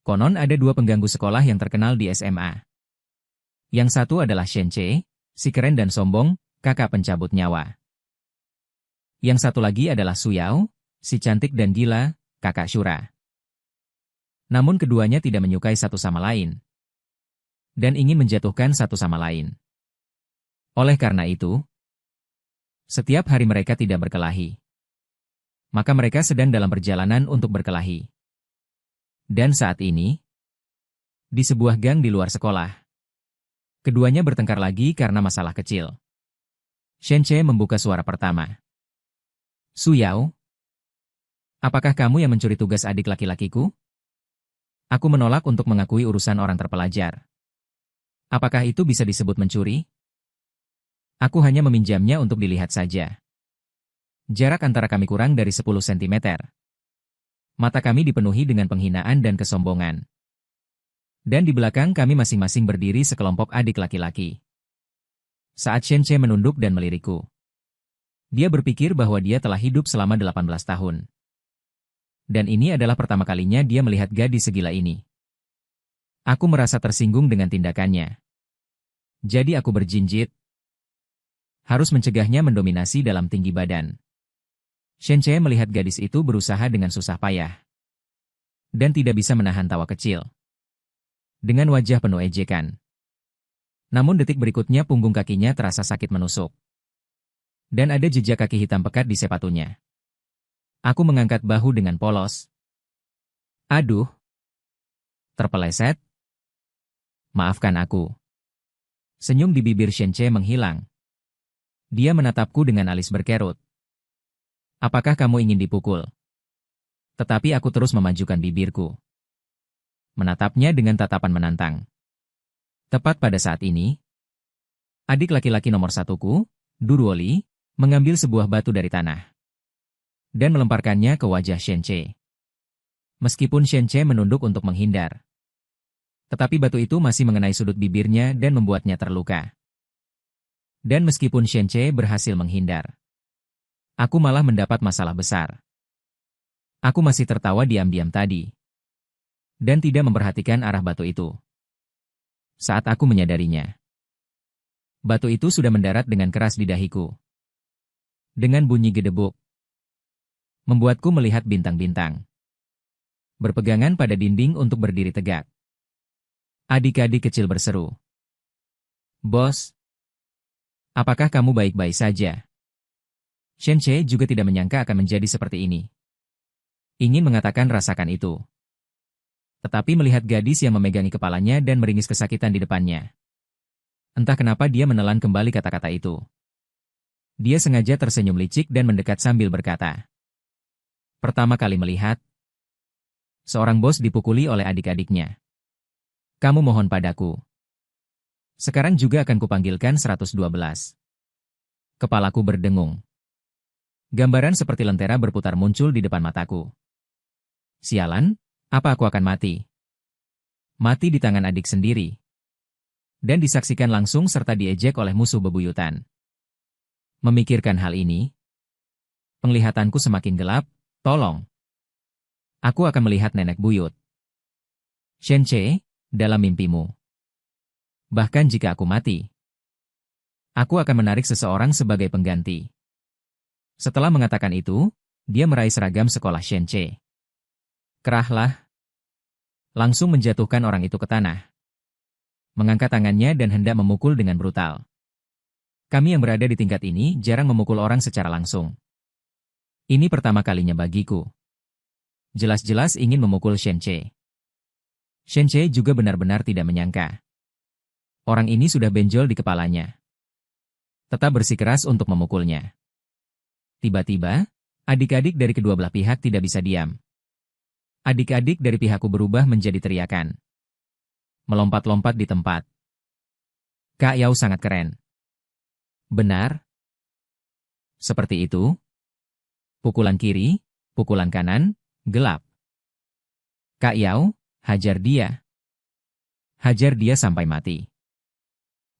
Konon ada dua pengganggu sekolah yang terkenal di SMA. Yang satu adalah Shenche, si keren dan sombong, kakak pencabut nyawa. Yang satu lagi adalah Suyao, si cantik dan gila, kakak Shura. Namun keduanya tidak menyukai satu sama lain. Dan ingin menjatuhkan satu sama lain. Oleh karena itu, setiap hari mereka tidak berkelahi. Maka mereka sedang dalam perjalanan untuk berkelahi. Dan saat ini, di sebuah gang di luar sekolah, keduanya bertengkar lagi karena masalah kecil. Shenche membuka suara pertama. Suyao, apakah kamu yang mencuri tugas adik laki-lakiku? Aku menolak untuk mengakui urusan orang terpelajar. Apakah itu bisa disebut mencuri? Aku hanya meminjamnya untuk dilihat saja. Jarak antara kami kurang dari 10 cm. Mata kami dipenuhi dengan penghinaan dan kesombongan. Dan di belakang kami masing-masing berdiri sekelompok adik laki-laki. Saat Shenche menunduk dan melirikku, dia berpikir bahwa dia telah hidup selama 18 tahun. Dan ini adalah pertama kalinya dia melihat gadis segila ini. Aku merasa tersinggung dengan tindakannya. Jadi aku berjinjit. Harus mencegahnya mendominasi dalam tinggi badan. Shenche melihat gadis itu berusaha dengan susah payah. Dan tidak bisa menahan tawa kecil. Dengan wajah penuh ejekan. Namun detik berikutnya punggung kakinya terasa sakit menusuk. Dan ada jejak kaki hitam pekat di sepatunya. Aku mengangkat bahu dengan polos. Aduh. Terpeleset. Maafkan aku. Senyum di bibir Shenche menghilang. Dia menatapku dengan alis berkerut. Apakah kamu ingin dipukul? Tetapi aku terus memajukan bibirku. Menatapnya dengan tatapan menantang. Tepat pada saat ini, adik laki-laki nomor satuku, Duruoli, mengambil sebuah batu dari tanah. Dan melemparkannya ke wajah Shenche. Meskipun Shenche menunduk untuk menghindar. Tetapi batu itu masih mengenai sudut bibirnya dan membuatnya terluka. Dan meskipun Shenche berhasil menghindar, aku malah mendapat masalah besar. Aku masih tertawa diam-diam tadi. Dan tidak memperhatikan arah batu itu. Saat aku menyadarinya, batu itu sudah mendarat dengan keras di dahiku. Dengan bunyi gedebuk, membuatku melihat bintang-bintang. Berpegangan pada dinding untuk berdiri tegak. Adik-adik kecil berseru. Bos, apakah kamu baik-baik saja? Shenche juga tidak menyangka akan menjadi seperti ini. Ingin mengatakan rasakan itu. Tetapi melihat gadis yang memegangi kepalanya dan meringis kesakitan di depannya. Entah kenapa dia menelan kembali kata-kata itu. Dia sengaja tersenyum licik dan mendekat sambil berkata. Pertama kali melihat, seorang bos dipukuli oleh adik-adiknya. Kamu mohon padaku. Sekarang juga akan kupanggilkan 112. Kepalaku berdengung. Gambaran seperti lentera berputar muncul di depan mataku. Sialan, apa aku akan mati? Mati di tangan adik sendiri. Dan disaksikan langsung serta diejek oleh musuh bebuyutan. Memikirkan hal ini, penglihatanku semakin gelap. Tolong. Aku akan melihat nenek buyut. Shenche, dalam mimpimu. Bahkan jika aku mati, aku akan menarik seseorang sebagai pengganti. Setelah mengatakan itu, dia meraih seragam sekolah Shenche. Kerahlah. Langsung menjatuhkan orang itu ke tanah. Mengangkat tangannya dan hendak memukul dengan brutal. Kami yang berada di tingkat ini jarang memukul orang secara langsung. Ini pertama kalinya bagiku. Jelas-jelas ingin memukul Shenche. Shenche juga benar-benar tidak menyangka. Orang ini sudah benjol di kepalanya. Tetap bersikeras untuk memukulnya. Tiba-tiba, adik-adik dari kedua belah pihak tidak bisa diam. Adik-adik dari pihakku berubah menjadi teriakan. Melompat-lompat di tempat. Kak Yao sangat keren. Benar? Seperti itu? Pukulan kiri, pukulan kanan, gelap. Kak Yao, hajar dia. Hajar dia sampai mati.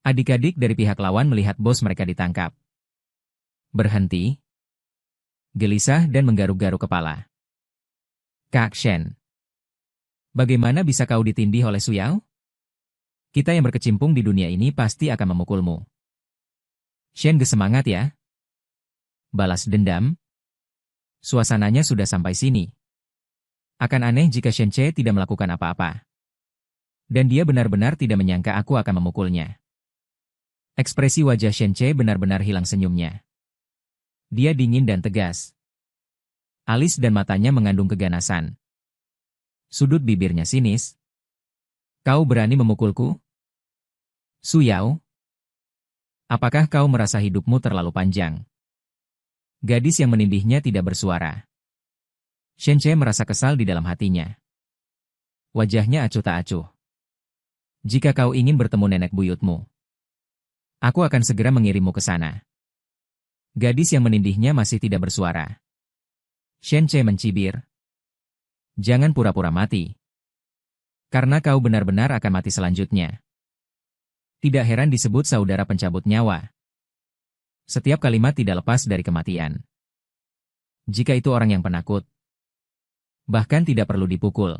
Adik-adik dari pihak lawan melihat bos mereka ditangkap. Berhenti. Gelisah dan menggaruk-garuk kepala. Kak Shen. Bagaimana bisa kau ditindih oleh Suyao? Kita yang berkecimpung di dunia ini pasti akan memukulmu. Shen semangat ya. Balas dendam. Suasananya sudah sampai sini. Akan aneh jika Shenche tidak melakukan apa-apa. Dan dia benar-benar tidak menyangka aku akan memukulnya. Ekspresi wajah Shenche benar-benar hilang senyumnya. Dia dingin dan tegas. Alis dan matanya mengandung keganasan. Sudut bibirnya sinis. Kau berani memukulku? Suyao? Apakah kau merasa hidupmu terlalu panjang? Gadis yang menindihnya tidak bersuara. Shenche merasa kesal di dalam hatinya. Wajahnya acuh tak acuh. Jika kau ingin bertemu nenek buyutmu, aku akan segera mengirimmu ke sana. Gadis yang menindihnya masih tidak bersuara. Shenche mencibir. Jangan pura-pura mati. Karena kau benar-benar akan mati selanjutnya. Tidak heran disebut saudara pencabut nyawa. Setiap kalimat tidak lepas dari kematian. Jika itu orang yang penakut, bahkan tidak perlu dipukul,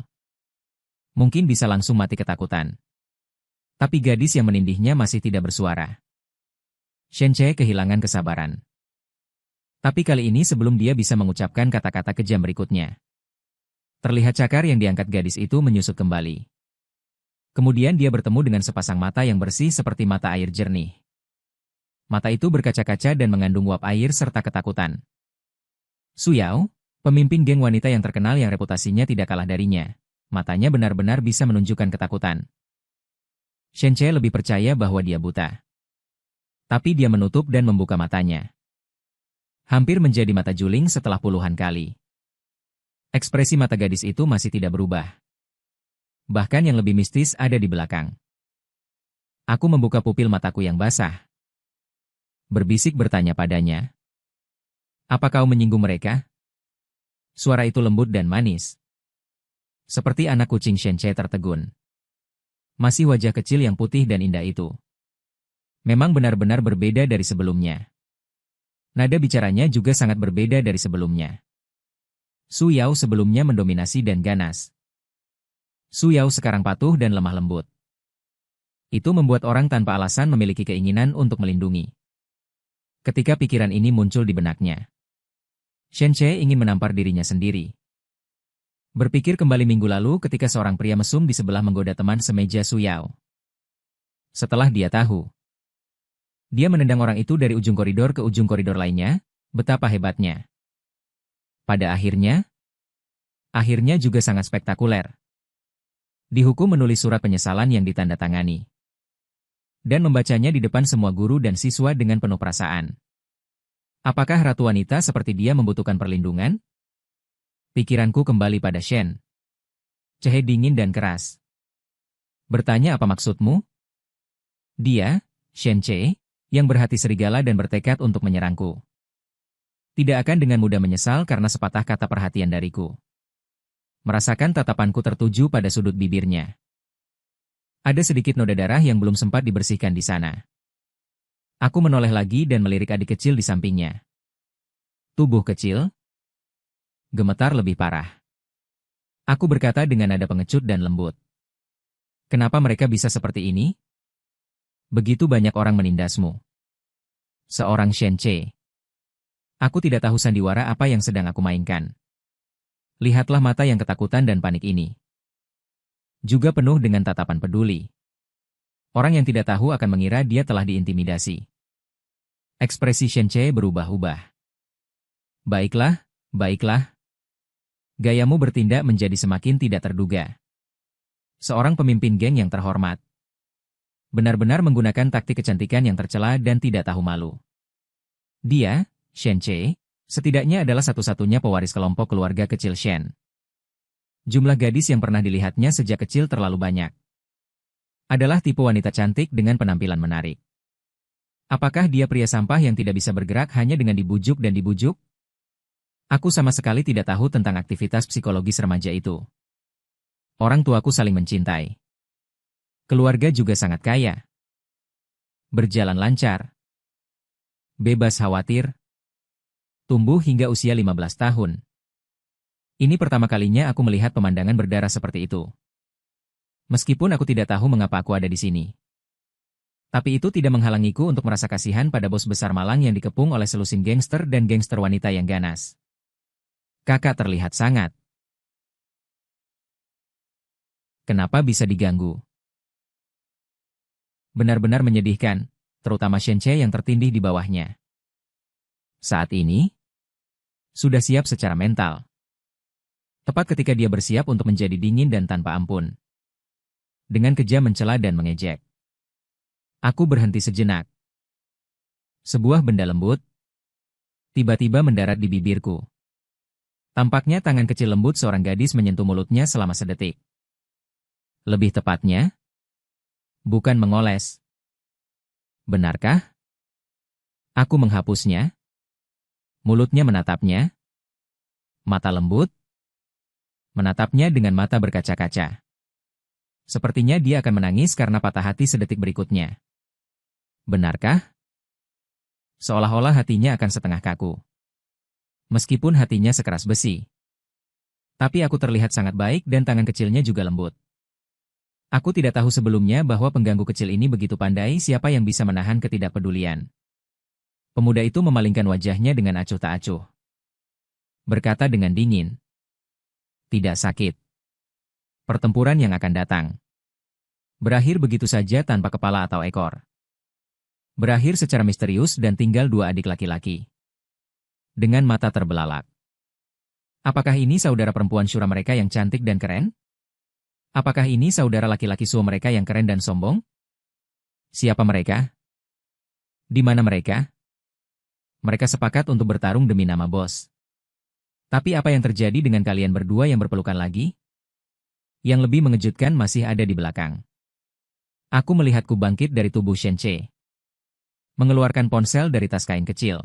mungkin bisa langsung mati ketakutan. Tapi gadis yang menindihnya masih tidak bersuara. Shenche kehilangan kesabaran. Tapi kali ini sebelum dia bisa mengucapkan kata-kata kejam berikutnya. Terlihat cakar yang diangkat gadis itu menyusut kembali. Kemudian dia bertemu dengan sepasang mata yang bersih seperti mata air jernih. Mata itu berkaca-kaca dan mengandung uap air serta ketakutan. Suyao, pemimpin geng wanita yang terkenal yang reputasinya tidak kalah darinya, matanya benar-benar bisa menunjukkan ketakutan. Shenche lebih percaya bahwa dia buta. Tapi dia menutup dan membuka matanya. Hampir menjadi mata juling setelah puluhan kali. Ekspresi mata gadis itu masih tidak berubah. Bahkan yang lebih mistis ada di belakang. Aku membuka pupil mataku yang basah. Berbisik bertanya padanya. Apa kau menyinggung mereka? Suara itu lembut dan manis. Seperti anak kucing Shenche tertegun. Masih wajah kecil yang putih dan indah itu. Memang benar-benar berbeda dari sebelumnya. Nada bicaranya juga sangat berbeda dari sebelumnya. Suyao sebelumnya mendominasi dan ganas. Suyao sekarang patuh dan lemah lembut. Itu membuat orang tanpa alasan memiliki keinginan untuk melindungi. Ketika pikiran ini muncul di benaknya, Shenche ingin menampar dirinya sendiri. Berpikir kembali minggu lalu ketika seorang pria mesum di sebelah menggoda teman semeja Suyao. Setelah dia tahu, dia menendang orang itu dari ujung koridor ke ujung koridor lainnya, betapa hebatnya. Pada akhirnya juga sangat spektakuler. Dihukum menulis surat penyesalan yang ditandatangani. Dan membacanya di depan semua guru dan siswa dengan penuh perasaan. Apakah ratu wanita seperti dia membutuhkan perlindungan? Pikiranku kembali pada Shen. Cehe dingin dan keras. Bertanya apa maksudmu? Dia, Shenche, yang berhati serigala dan bertekad untuk menyerangku. Tidak akan dengan mudah menyesal karena sepatah kata perhatian dariku. Merasakan tatapanku tertuju pada sudut bibirnya. Ada sedikit noda darah yang belum sempat dibersihkan di sana. Aku menoleh lagi dan melirik adik kecil di sampingnya. Tubuh kecil, gemetar lebih parah. Aku berkata dengan nada pengecut dan lembut. Kenapa mereka bisa seperti ini? Begitu banyak orang menindasmu. Seorang Shenche. Aku tidak tahu sandiwara apa yang sedang aku mainkan. Lihatlah mata yang ketakutan dan panik ini. Juga penuh dengan tatapan peduli. Orang yang tidak tahu akan mengira dia telah diintimidasi. Ekspresi Shenche berubah-ubah. Baiklah, baiklah. Gayamu bertindak menjadi semakin tidak terduga. Seorang pemimpin geng yang terhormat. Benar-benar menggunakan taktik kecantikan yang tercela dan tidak tahu malu. Dia, Shenche, setidaknya adalah satu-satunya pewaris kelompok keluarga kecil Shen. Jumlah gadis yang pernah dilihatnya sejak kecil terlalu banyak. Adalah tipe wanita cantik dengan penampilan menarik. Apakah dia pria sampah yang tidak bisa bergerak hanya dengan dibujuk dan dibujuk? Aku sama sekali tidak tahu tentang aktivitas psikologis remaja itu. Orang tuaku saling mencintai. Keluarga juga sangat kaya. Berjalan lancar. Bebas khawatir. Tumbuh hingga usia 15 tahun. Ini pertama kalinya aku melihat pemandangan berdarah seperti itu. Meskipun aku tidak tahu mengapa aku ada di sini. Tapi itu tidak menghalangiku untuk merasa kasihan pada bos besar Malang yang dikepung oleh selusin gangster dan gangster wanita yang ganas. Kakak terlihat sangat. Kenapa bisa diganggu? Benar-benar menyedihkan, terutama Shenche yang tertindih di bawahnya. Saat ini, sudah siap secara mental. Tepat ketika dia bersiap untuk menjadi dingin dan tanpa ampun. Dengan kejam mencela dan mengejek. Aku berhenti sejenak. Sebuah benda lembut tiba-tiba mendarat di bibirku. Tampaknya tangan kecil lembut seorang gadis menyentuh mulutnya selama sedetik. Lebih tepatnya, bukan mengoles. Benarkah? Aku menghapusnya. Mulutnya menatapnya. Mata lembut. Menatapnya dengan mata berkaca-kaca. Sepertinya dia akan menangis karena patah hati sedetik berikutnya. Benarkah? Seolah-olah hatinya akan setengah kaku. Meskipun hatinya sekeras besi. Tapi aku terlihat sangat baik dan tangan kecilnya juga lembut. Aku tidak tahu sebelumnya bahwa pengganggu kecil ini begitu pandai siapa yang bisa menahan ketidakpedulian. Pemuda itu memalingkan wajahnya dengan acuh tak acuh. Berkata dengan dingin. Tidak sakit. Pertempuran yang akan datang. Berakhir begitu saja tanpa kepala atau ekor. Berakhir secara misterius dan tinggal dua adik laki-laki. Dengan mata terbelalak. Apakah ini saudara perempuan Syura mereka yang cantik dan keren? Apakah ini saudara laki-laki Suo mereka yang keren dan sombong? Siapa mereka? Di mana mereka? Mereka sepakat untuk bertarung demi nama bos. Tapi apa yang terjadi dengan kalian berdua yang berpelukan lagi? Yang lebih mengejutkan masih ada di belakang. Aku melihatku bangkit dari tubuh Shenche. Mengeluarkan ponsel dari tas kain kecil.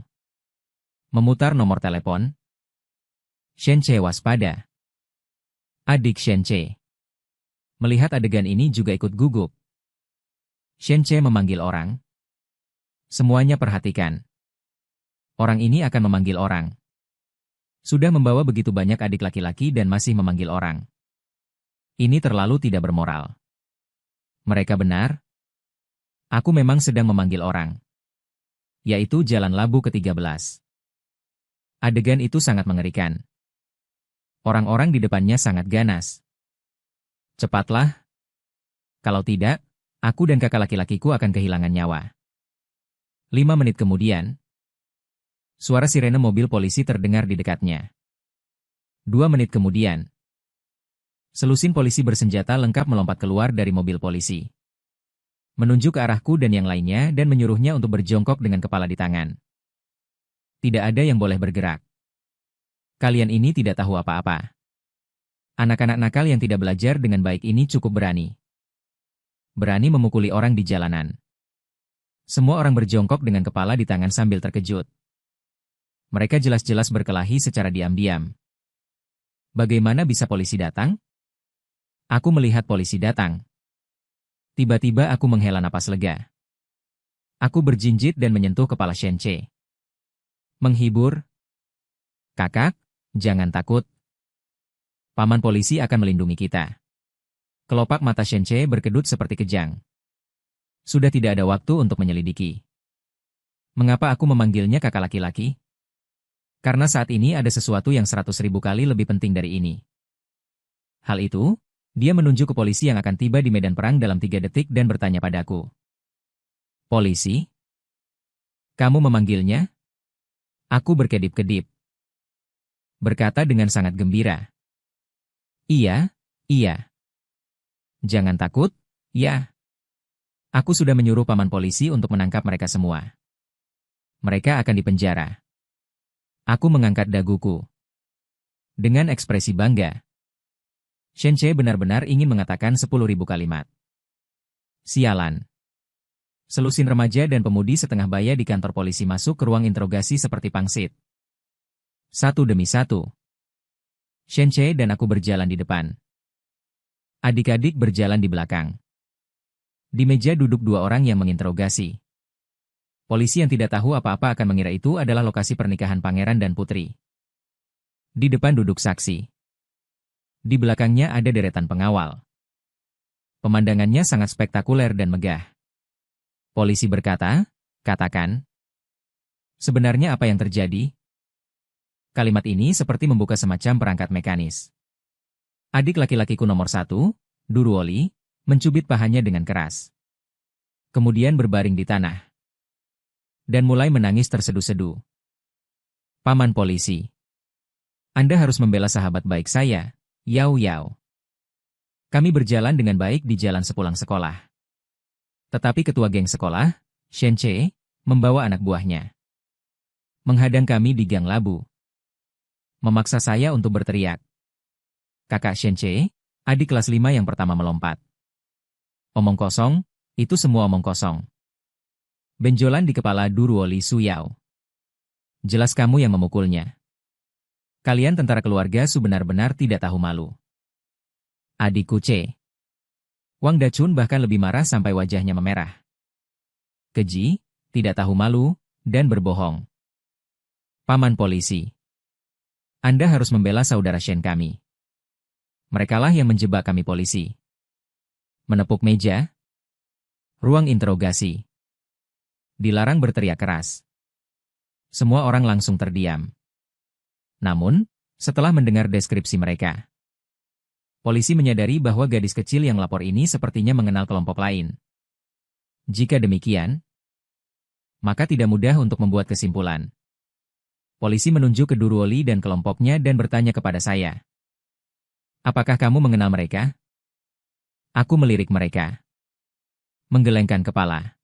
Memutar nomor telepon. Shenche waspada. Adik Shenche. Melihat adegan ini juga ikut gugup. Shenche memanggil orang. Semuanya perhatikan. Orang ini akan memanggil orang. Sudah membawa begitu banyak adik laki-laki dan masih memanggil orang. Ini terlalu tidak bermoral. Mereka benar. Aku memang sedang memanggil orang. Yaitu Jalan Labu ke-13. Adegan itu sangat mengerikan. Orang-orang di depannya sangat ganas. Cepatlah. Kalau tidak, aku dan kakak laki-lakiku akan kehilangan nyawa. 5 menit kemudian, suara sirene mobil polisi terdengar di dekatnya. 2 menit kemudian, selusin polisi bersenjata lengkap melompat keluar dari mobil polisi. Menunjuk ke arahku dan yang lainnya dan menyuruhnya untuk berjongkok dengan kepala di tangan. Tidak ada yang boleh bergerak. Kalian ini tidak tahu apa-apa. Anak-anak nakal yang tidak belajar dengan baik ini cukup berani. Berani memukuli orang di jalanan. Semua orang berjongkok dengan kepala di tangan sambil terkejut. Mereka jelas-jelas berkelahi secara diam-diam. Bagaimana bisa polisi datang? Aku melihat polisi datang. Tiba-tiba aku menghela napas lega. Aku berjinjit dan menyentuh kepala Shenche. Menghibur. Kakak, jangan takut. Paman polisi akan melindungi kita. Kelopak mata Shenche berkedut seperti kejang. Sudah tidak ada waktu untuk menyelidiki. Mengapa aku memanggilnya kakak laki-laki? Karena saat ini ada sesuatu yang 100.000 kali lebih penting dari ini. Hal itu, dia menunjuk ke polisi yang akan tiba di medan perang dalam 3 detik dan bertanya padaku. Polisi? Kamu memanggilnya? Aku berkedip-kedip. Berkata dengan sangat gembira. Iya, iya. Jangan takut, ya. Aku sudah menyuruh paman polisi untuk menangkap mereka semua. Mereka akan dipenjara. Aku mengangkat daguku. Dengan ekspresi bangga. Shenche benar-benar ingin mengatakan 10.000 kalimat. Sialan. Selusin remaja dan pemudi setengah baya di kantor polisi masuk ke ruang interogasi seperti pangsit. Satu demi satu. Shenche dan aku berjalan di depan. Adik-adik berjalan di belakang. Di meja duduk 2 orang yang menginterogasi. Polisi yang tidak tahu apa-apa akan mengira itu adalah lokasi pernikahan pangeran dan putri. Di depan duduk saksi. Di belakangnya ada deretan pengawal. Pemandangannya sangat spektakuler dan megah. Polisi berkata, katakan. Sebenarnya apa yang terjadi? Kalimat ini seperti membuka semacam perangkat mekanis. Adik laki-lakiku nomor 1, Durwoli, mencubit pahanya dengan keras. Kemudian berbaring di tanah. Dan mulai menangis terseduh-seduh. Paman polisi. Anda harus membela sahabat baik saya, Yao Yao. Kami berjalan dengan baik di jalan sepulang sekolah. Tetapi ketua geng sekolah, Shen Che, membawa anak buahnya. Menghadang kami di gang labu. Memaksa saya untuk berteriak. Kakak Shen Che, adik kelas 5 yang pertama melompat. Omong kosong, itu semua omong kosong. Benjolan di kepala Durwoli Suyao. Jelas kamu yang memukulnya. Kalian tentara keluarga Su benar-benar tidak tahu malu. Adikku C. Wang Dachun bahkan lebih marah sampai wajahnya memerah. Keji, tidak tahu malu, dan berbohong. Paman polisi. Anda harus membela saudara Shen kami. Merekalah yang menjebak kami polisi. Menepuk meja. Ruang interogasi. Dilarang berteriak keras. Semua orang langsung terdiam. Namun, setelah mendengar deskripsi mereka, polisi menyadari bahwa gadis kecil yang lapor ini sepertinya mengenal kelompok lain. Jika demikian, maka tidak mudah untuk membuat kesimpulan. Polisi menunjuk ke Durwoli dan kelompoknya dan bertanya kepada saya. Apakah kamu mengenal mereka? Aku melirik mereka. Menggelengkan kepala.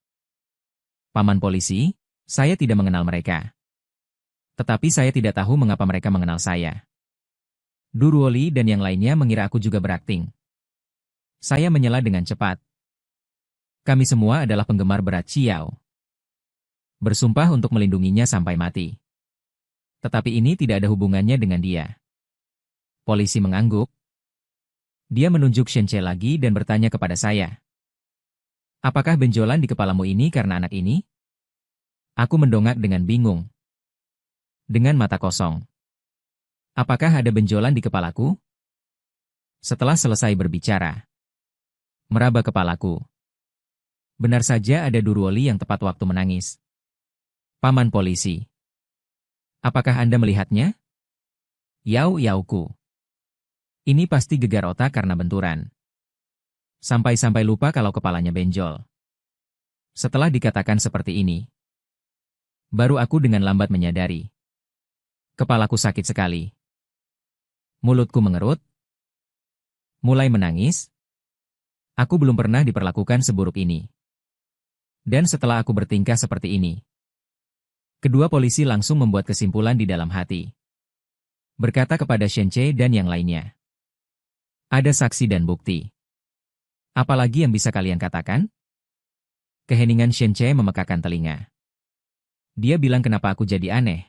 Paman polisi, saya tidak mengenal mereka. Tetapi saya tidak tahu mengapa mereka mengenal saya. Durwoli dan yang lainnya mengira aku juga berakting. Saya menyela dengan cepat. Kami semua adalah penggemar berat Xiao. Bersumpah untuk melindunginya sampai mati. Tetapi ini tidak ada hubungannya dengan dia. Polisi mengangguk. Dia menunjuk Shen Che lagi dan bertanya kepada saya. Apakah benjolan di kepalamu ini karena anak ini? Aku mendongak dengan bingung. Dengan mata kosong. Apakah ada benjolan di kepalaku? Setelah selesai berbicara, meraba kepalaku. Benar saja ada Durwoli yang tepat waktu menangis. Paman polisi. Apakah Anda melihatnya? Yao Yaoku. Ini pasti gegar otak karena benturan. Sampai-sampai lupa kalau kepalanya benjol. Setelah dikatakan seperti ini, baru aku dengan lambat menyadari. Kepalaku sakit sekali. Mulutku mengerut. Mulai menangis. Aku belum pernah diperlakukan seburuk ini. Dan setelah aku bertingkah seperti ini, kedua polisi langsung membuat kesimpulan di dalam hati. Berkata kepada Shen Che dan yang lainnya. Ada saksi dan bukti. Apalagi yang bisa kalian katakan? Keheningan Shen Che memekakan telinga. Dia bilang kenapa aku jadi aneh.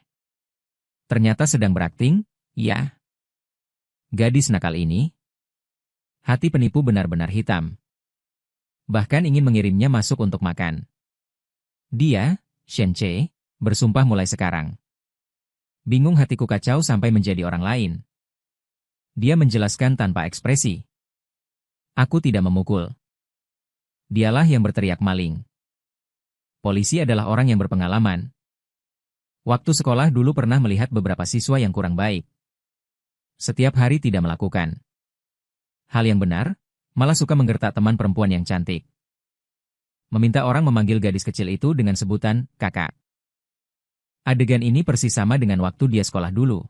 Ternyata sedang berakting, ya. Gadis nakal ini. Hati penipu benar-benar hitam. Bahkan ingin mengirimnya masuk untuk makan. Dia, Shen Che, bersumpah mulai sekarang. Bingung hatiku kacau sampai menjadi orang lain. Dia menjelaskan tanpa ekspresi. Aku tidak memukul. Dialah yang berteriak maling. Polisi adalah orang yang berpengalaman. Waktu sekolah dulu pernah melihat beberapa siswa yang kurang baik. Setiap hari tidak melakukan hal yang benar, malah suka menggertak teman perempuan yang cantik. Meminta orang memanggil gadis kecil itu dengan sebutan kakak. Adegan ini persis sama dengan waktu dia sekolah dulu.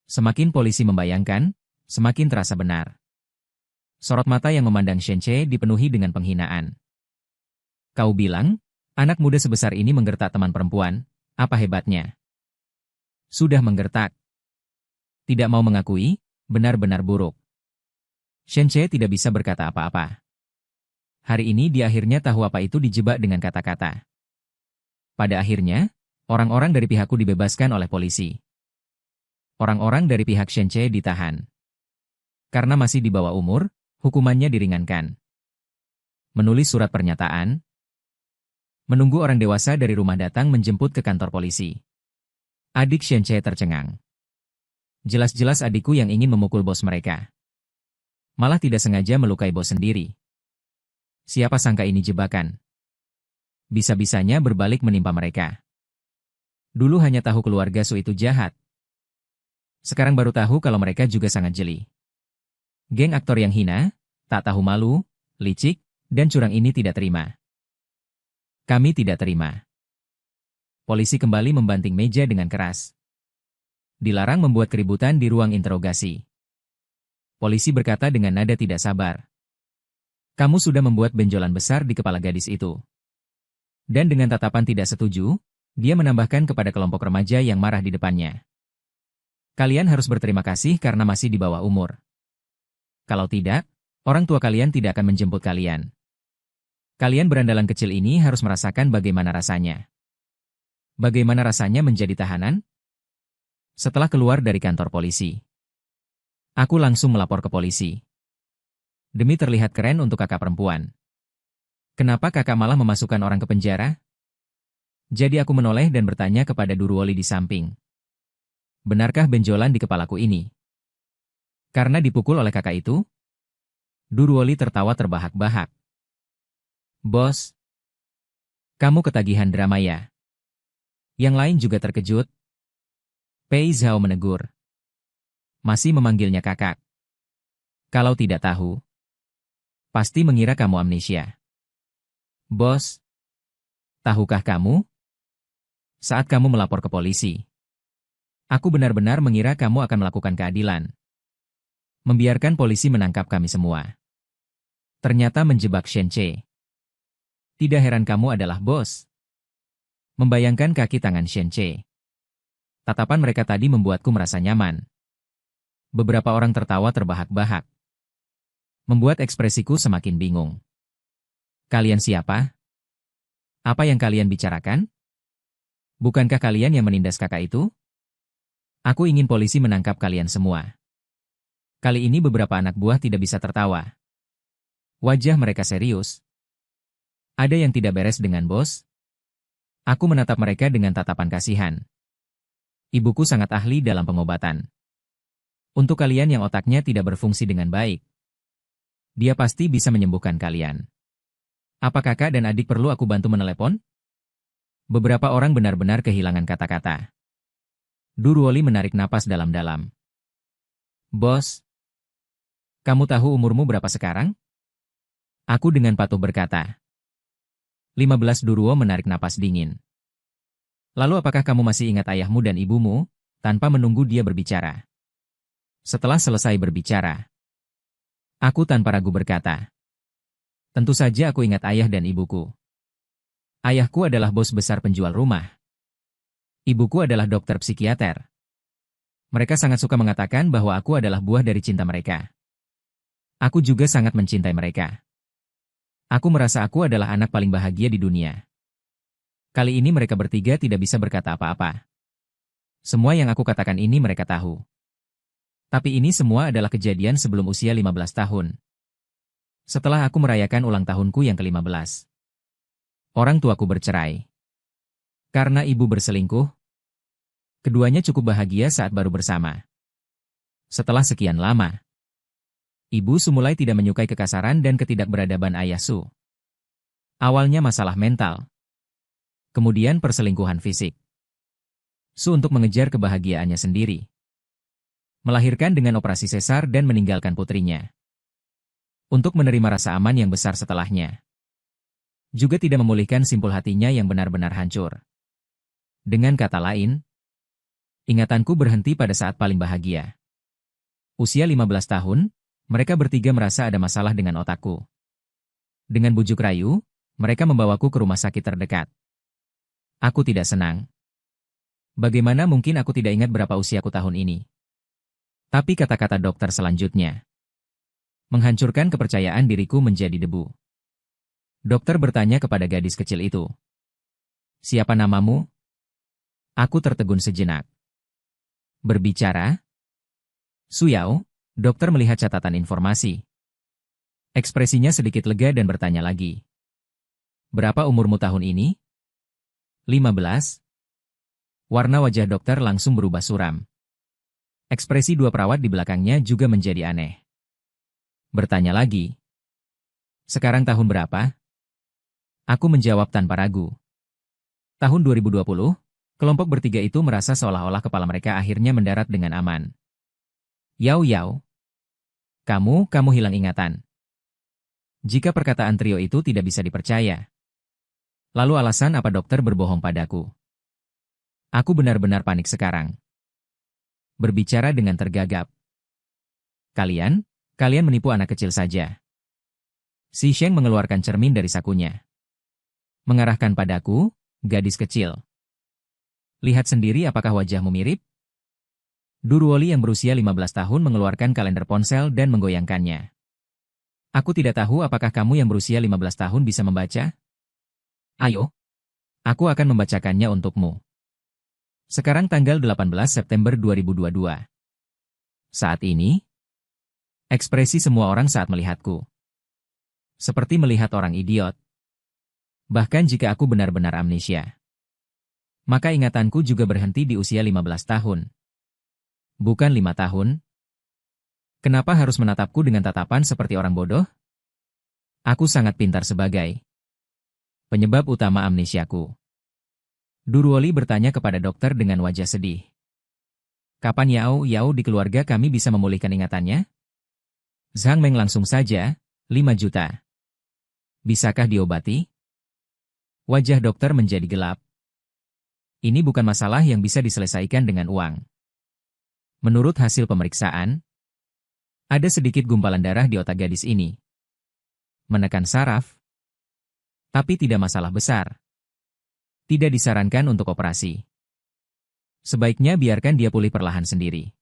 Semakin polisi membayangkan, semakin terasa benar. Sorot mata yang memandang Shen Che dipenuhi dengan penghinaan. Kau bilang, anak muda sebesar ini menggertak teman perempuan, apa hebatnya? Sudah menggertak. Tidak mau mengakui, benar-benar buruk. Shen Che tidak bisa berkata apa-apa. Hari ini dia akhirnya tahu apa itu dijebak dengan kata-kata. Pada akhirnya, orang-orang dari pihakku dibebaskan oleh polisi. Orang-orang dari pihak Shen Che ditahan. Karena masih di bawah umur, hukumannya diringankan. Menulis surat pernyataan. Menunggu orang dewasa dari rumah datang menjemput ke kantor polisi. Adik Shen Che tercengang. Jelas-jelas adikku yang ingin memukul bos mereka. Malah tidak sengaja melukai bos sendiri. Siapa sangka ini jebakan. Bisa-bisanya berbalik menimpa mereka. Dulu hanya tahu keluarga Su itu jahat. Sekarang baru tahu kalau mereka juga sangat jeli. Geng aktor yang hina, tak tahu malu, licik, dan curang ini tidak terima. Kami tidak terima. Polisi kembali membanting meja dengan keras. Dilarang membuat keributan di ruang interogasi. Polisi berkata dengan nada tidak sabar. Kamu sudah membuat benjolan besar di kepala gadis itu. Dan dengan tatapan tidak setuju, dia menambahkan kepada kelompok remaja yang marah di depannya. Kalian harus berterima kasih karena masih di bawah umur. Kalau tidak, orang tua kalian tidak akan menjemput kalian. Kalian berandalan kecil ini harus merasakan bagaimana rasanya. Bagaimana rasanya menjadi tahanan? Setelah keluar dari kantor polisi, aku langsung melapor ke polisi. Demi terlihat keren untuk kakak perempuan. Kenapa kakak malah memasukkan orang ke penjara? Jadi aku menoleh dan bertanya kepada Durwoli di samping. Benarkah benjolan di kepalaku ini? Karena dipukul oleh kakak itu? Durwoli tertawa terbahak-bahak. Bos, kamu ketagihan drama ya? Yang lain juga terkejut. Pei Zhao menegur. Masih memanggilnya kakak. Kalau tidak tahu, pasti mengira kamu amnesia. Bos, tahukah kamu? Saat kamu melapor ke polisi, aku benar-benar mengira kamu akan melakukan keadilan. Membiarkan polisi menangkap kami semua. Ternyata menjebak Shen Che. Tidak heran kamu adalah bos. Membayangkan kaki tangan Shen Che. Tatapan mereka tadi membuatku merasa nyaman. Beberapa orang tertawa terbahak-bahak. Membuat ekspresiku semakin bingung. Kalian siapa? Apa yang kalian bicarakan? Bukankah kalian yang menindas kakak itu? Aku ingin polisi menangkap kalian semua. Kali ini beberapa anak buah tidak bisa tertawa. Wajah mereka serius. Ada yang tidak beres dengan bos? Aku menatap mereka dengan tatapan kasihan. Ibuku sangat ahli dalam pengobatan. Untuk kalian yang otaknya tidak berfungsi dengan baik, dia pasti bisa menyembuhkan kalian. Apa kakak dan adik perlu aku bantu menelepon? Beberapa orang benar-benar kehilangan kata-kata. Durwoli menarik napas dalam-dalam. Bos, kamu tahu umurmu berapa sekarang? Aku dengan patuh berkata. 15. Durwo menarik napas dingin. Lalu apakah kamu masih ingat ayahmu dan ibumu, tanpa menunggu dia berbicara? Setelah selesai berbicara, aku tanpa ragu berkata. Tentu saja aku ingat ayah dan ibuku. Ayahku adalah bos besar penjual rumah. Ibuku adalah dokter psikiater. Mereka sangat suka mengatakan bahwa aku adalah buah dari cinta mereka. Aku juga sangat mencintai mereka. Aku merasa aku adalah anak paling bahagia di dunia. Kali ini mereka bertiga tidak bisa berkata apa-apa. Semua yang aku katakan ini mereka tahu. Tapi ini semua adalah kejadian sebelum usia 15 tahun. Setelah aku merayakan ulang tahunku yang ke-15. Orang tuaku bercerai. Karena ibu berselingkuh, keduanya cukup bahagia saat baru bersama. Setelah sekian lama, ibu Su mulai tidak menyukai kekasaran dan ketidakberadaban ayah Su. Awalnya masalah mental. Kemudian perselingkuhan fisik. Su untuk mengejar kebahagiaannya sendiri. Melahirkan dengan operasi sesar dan meninggalkan putrinya. Untuk menerima rasa aman yang besar setelahnya. Juga tidak memulihkan simpul hatinya yang benar-benar hancur. Dengan kata lain, ingatanku berhenti pada saat paling bahagia. Usia 15 tahun, mereka bertiga merasa ada masalah dengan otakku. Dengan bujuk rayu, mereka membawaku ke rumah sakit terdekat. Aku tidak senang. Bagaimana mungkin aku tidak ingat berapa usiaku tahun ini? Tapi kata-kata dokter selanjutnya menghancurkan kepercayaan diriku menjadi debu. Dokter bertanya kepada gadis kecil itu. Siapa namamu? Aku tertegun sejenak. Berbicara? Suyao, dokter melihat catatan informasi. Ekspresinya sedikit lega dan bertanya lagi. Berapa umurmu tahun ini? 15. Warna wajah dokter langsung berubah suram. Ekspresi dua perawat di belakangnya juga menjadi aneh. Bertanya lagi. Sekarang tahun berapa? Aku menjawab tanpa ragu. Tahun 2020, kelompok bertiga itu merasa seolah-olah kepala mereka akhirnya mendarat dengan aman. Yao Yao. Kamu hilang ingatan. Jika perkataan trio itu tidak bisa dipercaya. Lalu alasan apa dokter berbohong padaku? Aku benar-benar panik sekarang. Berbicara dengan tergagap. Kalian menipu anak kecil saja. Si Sheng mengeluarkan cermin dari sakunya. Mengarahkan padaku, gadis kecil. Lihat sendiri apakah wajahmu mirip? Duruoli yang berusia 15 tahun mengeluarkan kalender ponsel dan menggoyangkannya. Aku tidak tahu apakah kamu yang berusia 15 tahun bisa membaca? Ayo. Aku akan membacakannya untukmu. Sekarang tanggal 18 September 2022. Saat ini, ekspresi semua orang saat melihatku. Seperti melihat orang idiot. Bahkan jika aku benar-benar amnesia. Maka ingatanku juga berhenti di usia 15 tahun. Bukan 5 tahun. Kenapa harus menatapku dengan tatapan seperti orang bodoh? Aku sangat pintar sebagai penyebab utama amnesiaku. Duruoli bertanya kepada dokter dengan wajah sedih. Kapan Yao di keluarga kami bisa memulihkan ingatannya? Zhang Meng langsung saja, 5 juta. Bisakah diobati? Wajah dokter menjadi gelap. Ini bukan masalah yang bisa diselesaikan dengan uang. Menurut hasil pemeriksaan, ada sedikit gumpalan darah di otak gadis ini. Menekan saraf, tapi tidak masalah besar. Tidak disarankan untuk operasi. Sebaiknya biarkan dia pulih perlahan sendiri.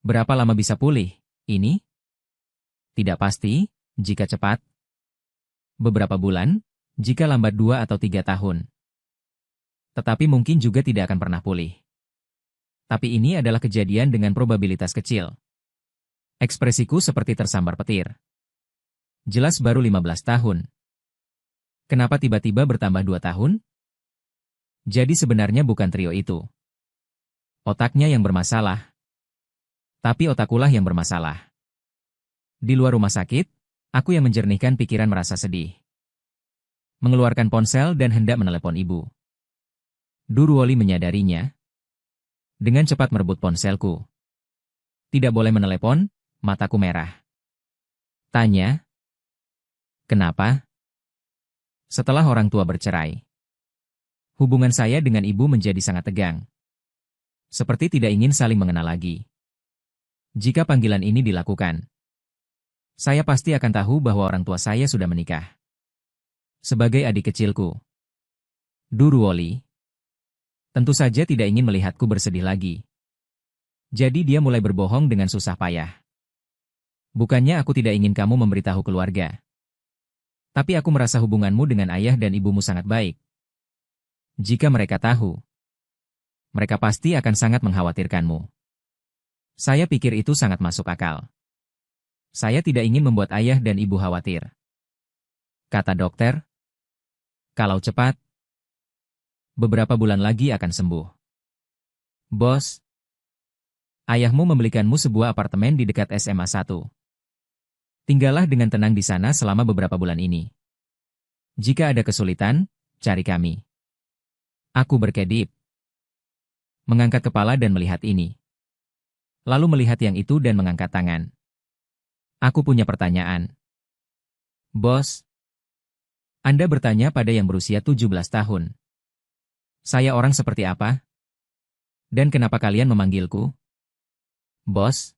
Berapa lama bisa pulih, ini? Tidak pasti, jika cepat. Beberapa bulan, jika lambat 2 atau 3 tahun. Tetapi mungkin juga tidak akan pernah pulih. Tapi ini adalah kejadian dengan probabilitas kecil. Ekspresiku seperti tersambar petir. Jelas baru 15 tahun. Kenapa tiba-tiba bertambah 2 tahun? Jadi sebenarnya bukan trio itu. Otaknya yang bermasalah. Tapi otakulah yang bermasalah. Di luar rumah sakit, aku yang menjernihkan pikiran merasa sedih. Mengeluarkan ponsel dan hendak menelepon ibu. Duruoli menyadarinya. Dengan cepat merebut ponselku. Tidak boleh menelepon, mataku merah. Tanya. Kenapa? Setelah orang tua bercerai. Hubungan saya dengan ibu menjadi sangat tegang. Seperti tidak ingin saling mengenal lagi. Jika panggilan ini dilakukan, saya pasti akan tahu bahwa orang tua saya sudah menikah. Sebagai adik kecilku, Duruoli, tentu saja tidak ingin melihatku bersedih lagi. Jadi dia mulai berbohong dengan susah payah. Bukannya aku tidak ingin kamu memberitahu keluarga. Tapi aku merasa hubunganmu dengan ayah dan ibumu sangat baik. Jika mereka tahu, mereka pasti akan sangat mengkhawatirkanmu. Saya pikir itu sangat masuk akal. Saya tidak ingin membuat ayah dan ibu khawatir. Kata dokter, kalau cepat, beberapa bulan lagi akan sembuh. Bos, ayahmu membelikanmu sebuah apartemen di dekat SMA 1. Tinggallah dengan tenang di sana selama beberapa bulan ini. Jika ada kesulitan, cari kami. Aku berkedip. Mengangkat kepala dan melihat ini. Lalu melihat yang itu dan mengangkat tangan. Aku punya pertanyaan. Bos, Anda bertanya pada yang berusia 17 tahun. Saya orang seperti apa? Dan kenapa kalian memanggilku? Bos,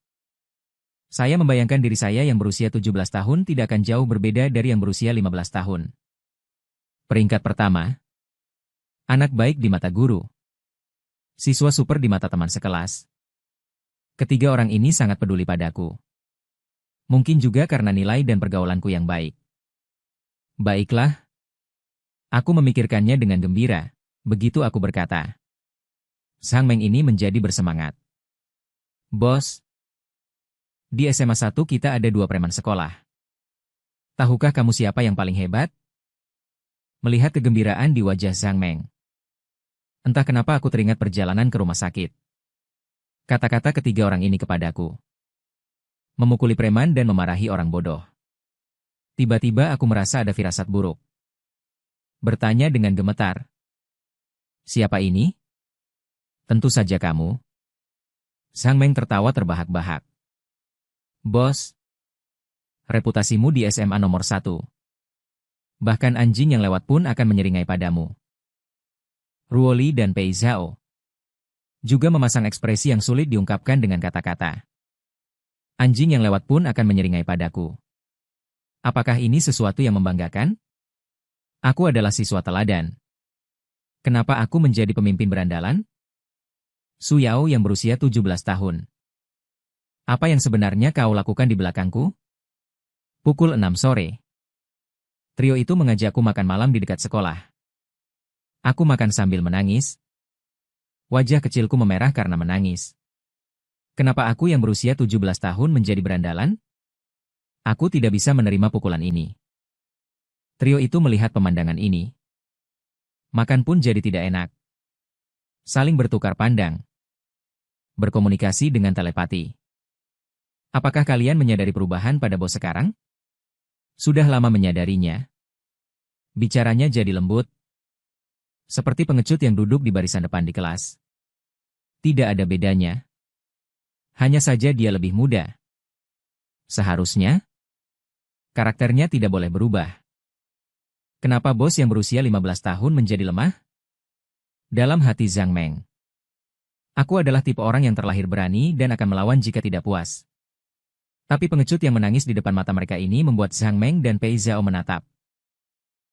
saya membayangkan diri saya yang berusia 17 tahun tidak akan jauh berbeda dari yang berusia 15 tahun. Peringkat pertama. Anak baik di mata guru. Siswa super di mata teman sekelas. Ketiga orang ini sangat peduli padaku. Mungkin juga karena nilai dan pergaulanku yang baik. Baiklah. Aku memikirkannya dengan gembira, begitu aku berkata. Zhang Meng ini menjadi bersemangat. Bos, di SMA 1 kita ada 2 preman sekolah. Tahukah kamu siapa yang paling hebat? Melihat kegembiraan di wajah Zhang Meng. Entah kenapa aku teringat perjalanan ke rumah sakit. Kata-kata ketiga orang ini kepadaku. Memukuli preman dan memarahi orang bodoh. Tiba-tiba aku merasa ada firasat buruk. Bertanya dengan gemetar. Siapa ini? Tentu saja kamu. Zhang Meng tertawa terbahak-bahak. Bos, reputasimu di SMA nomor 1. Bahkan anjing yang lewat pun akan menyeringai padamu. Ruoli dan Pei Zhao juga memasang ekspresi yang sulit diungkapkan dengan kata-kata. Anjing yang lewat pun akan menyeringai padaku. Apakah ini sesuatu yang membanggakan? Aku adalah siswa teladan. Kenapa aku menjadi pemimpin berandalan? Su Yao yang berusia 17 tahun. Apa yang sebenarnya kau lakukan di belakangku? Pukul 6 sore. Trio itu mengajakku makan malam di dekat sekolah. Aku makan sambil menangis. Wajah kecilku memerah karena menangis. Kenapa aku yang berusia 17 tahun menjadi berandalan? Aku tidak bisa menerima pukulan ini. Trio itu melihat pemandangan ini. Makan pun jadi tidak enak. Saling bertukar pandang. Berkomunikasi dengan telepati. Apakah kalian menyadari perubahan pada bos sekarang? Sudah lama menyadarinya. Bicaranya jadi lembut. Seperti pengecut yang duduk di barisan depan di kelas. Tidak ada bedanya. Hanya saja dia lebih muda. Seharusnya, karakternya tidak boleh berubah. Kenapa bos yang berusia 15 tahun menjadi lemah? Dalam hati Zhang Meng. Aku adalah tipe orang yang terlahir berani dan akan melawan jika tidak puas. Tapi pengecut yang menangis di depan mata mereka ini membuat Zhang Meng dan Pei Zhao menatap.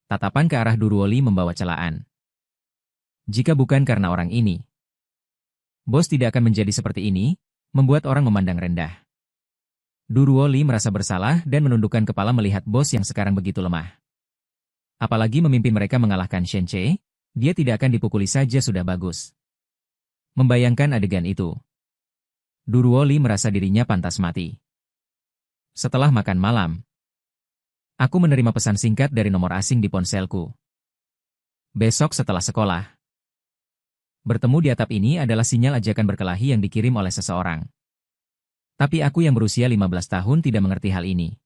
Tatapan ke arah Duruoli membawa celaan. Jika bukan karena orang ini, bos tidak akan menjadi seperti ini, membuat orang memandang rendah. Duruoli merasa bersalah dan menundukkan kepala melihat bos yang sekarang begitu lemah. Apalagi memimpin mereka mengalahkan Shen Che, dia tidak akan dipukuli saja sudah bagus. Membayangkan adegan itu, Duruoli merasa dirinya pantas mati. Setelah makan malam, aku menerima pesan singkat dari nomor asing di ponselku. Besok setelah sekolah. Bertemu di atap ini adalah sinyal ajakan berkelahi yang dikirim oleh seseorang. Tapi aku yang berusia 15 tahun tidak mengerti hal ini.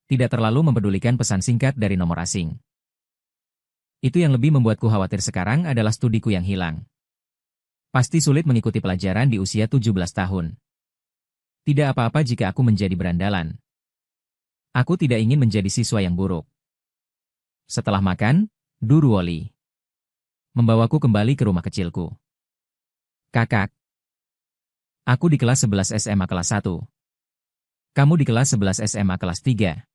Tidak terlalu mempedulikan pesan singkat dari nomor asing. Itu yang lebih membuatku khawatir sekarang adalah studiku yang hilang. Pasti sulit mengikuti pelajaran di usia 17 tahun. Tidak apa-apa jika aku menjadi berandalan. Aku tidak ingin menjadi siswa yang buruk. Setelah makan, Duruoli membawaku kembali ke rumah kecilku. Kakak, aku di kelas 11 SMA kelas 1. Kamu di kelas 11 SMA kelas 3.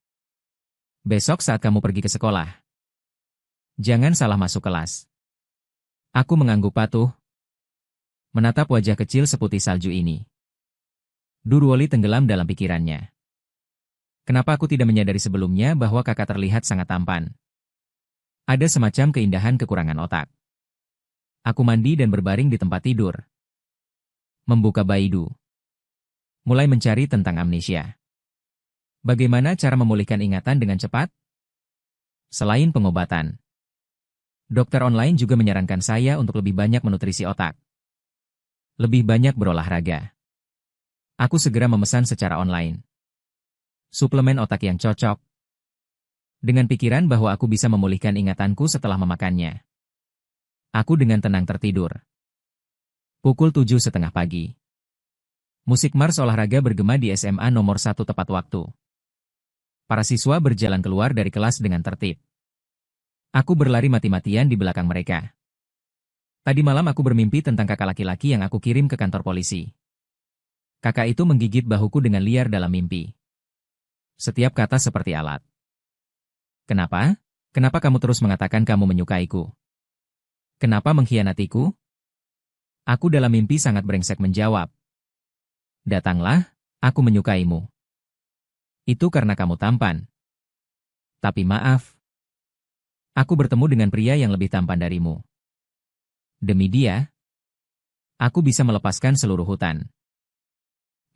Besok saat kamu pergi ke sekolah, jangan salah masuk kelas. Aku mengangguk patuh, menatap wajah kecil seputih salju ini. Duruoli tenggelam dalam pikirannya. Kenapa aku tidak menyadari sebelumnya bahwa kakak terlihat sangat tampan? Ada semacam keindahan kekurangan otak. Aku mandi dan berbaring di tempat tidur. Membuka Baidu. Mulai mencari tentang amnesia. Bagaimana cara memulihkan ingatan dengan cepat? Selain pengobatan, dokter online juga menyarankan saya untuk lebih banyak menutrisi otak. Lebih banyak berolahraga. Aku segera memesan secara online. Suplemen otak yang cocok. Dengan pikiran bahwa aku bisa memulihkan ingatanku setelah memakannya. Aku dengan tenang tertidur. Pukul 7:30 pagi. Musik mars olahraga bergema di SMA nomor 1 tepat waktu. Para siswa berjalan keluar dari kelas dengan tertib. Aku berlari mati-matian di belakang mereka. Tadi malam aku bermimpi tentang kakak laki-laki yang aku kirim ke kantor polisi. Kakak itu menggigit bahuku dengan liar dalam mimpi. Setiap kata seperti alat. Kenapa? Kenapa kamu terus mengatakan kamu menyukaiku? Kenapa mengkhianatiku? Aku dalam mimpi sangat brengsek menjawab. Datanglah, aku menyukaimu. Itu karena kamu tampan. Tapi maaf. Aku bertemu dengan pria yang lebih tampan darimu. Demi dia, aku bisa melepaskan seluruh hutan.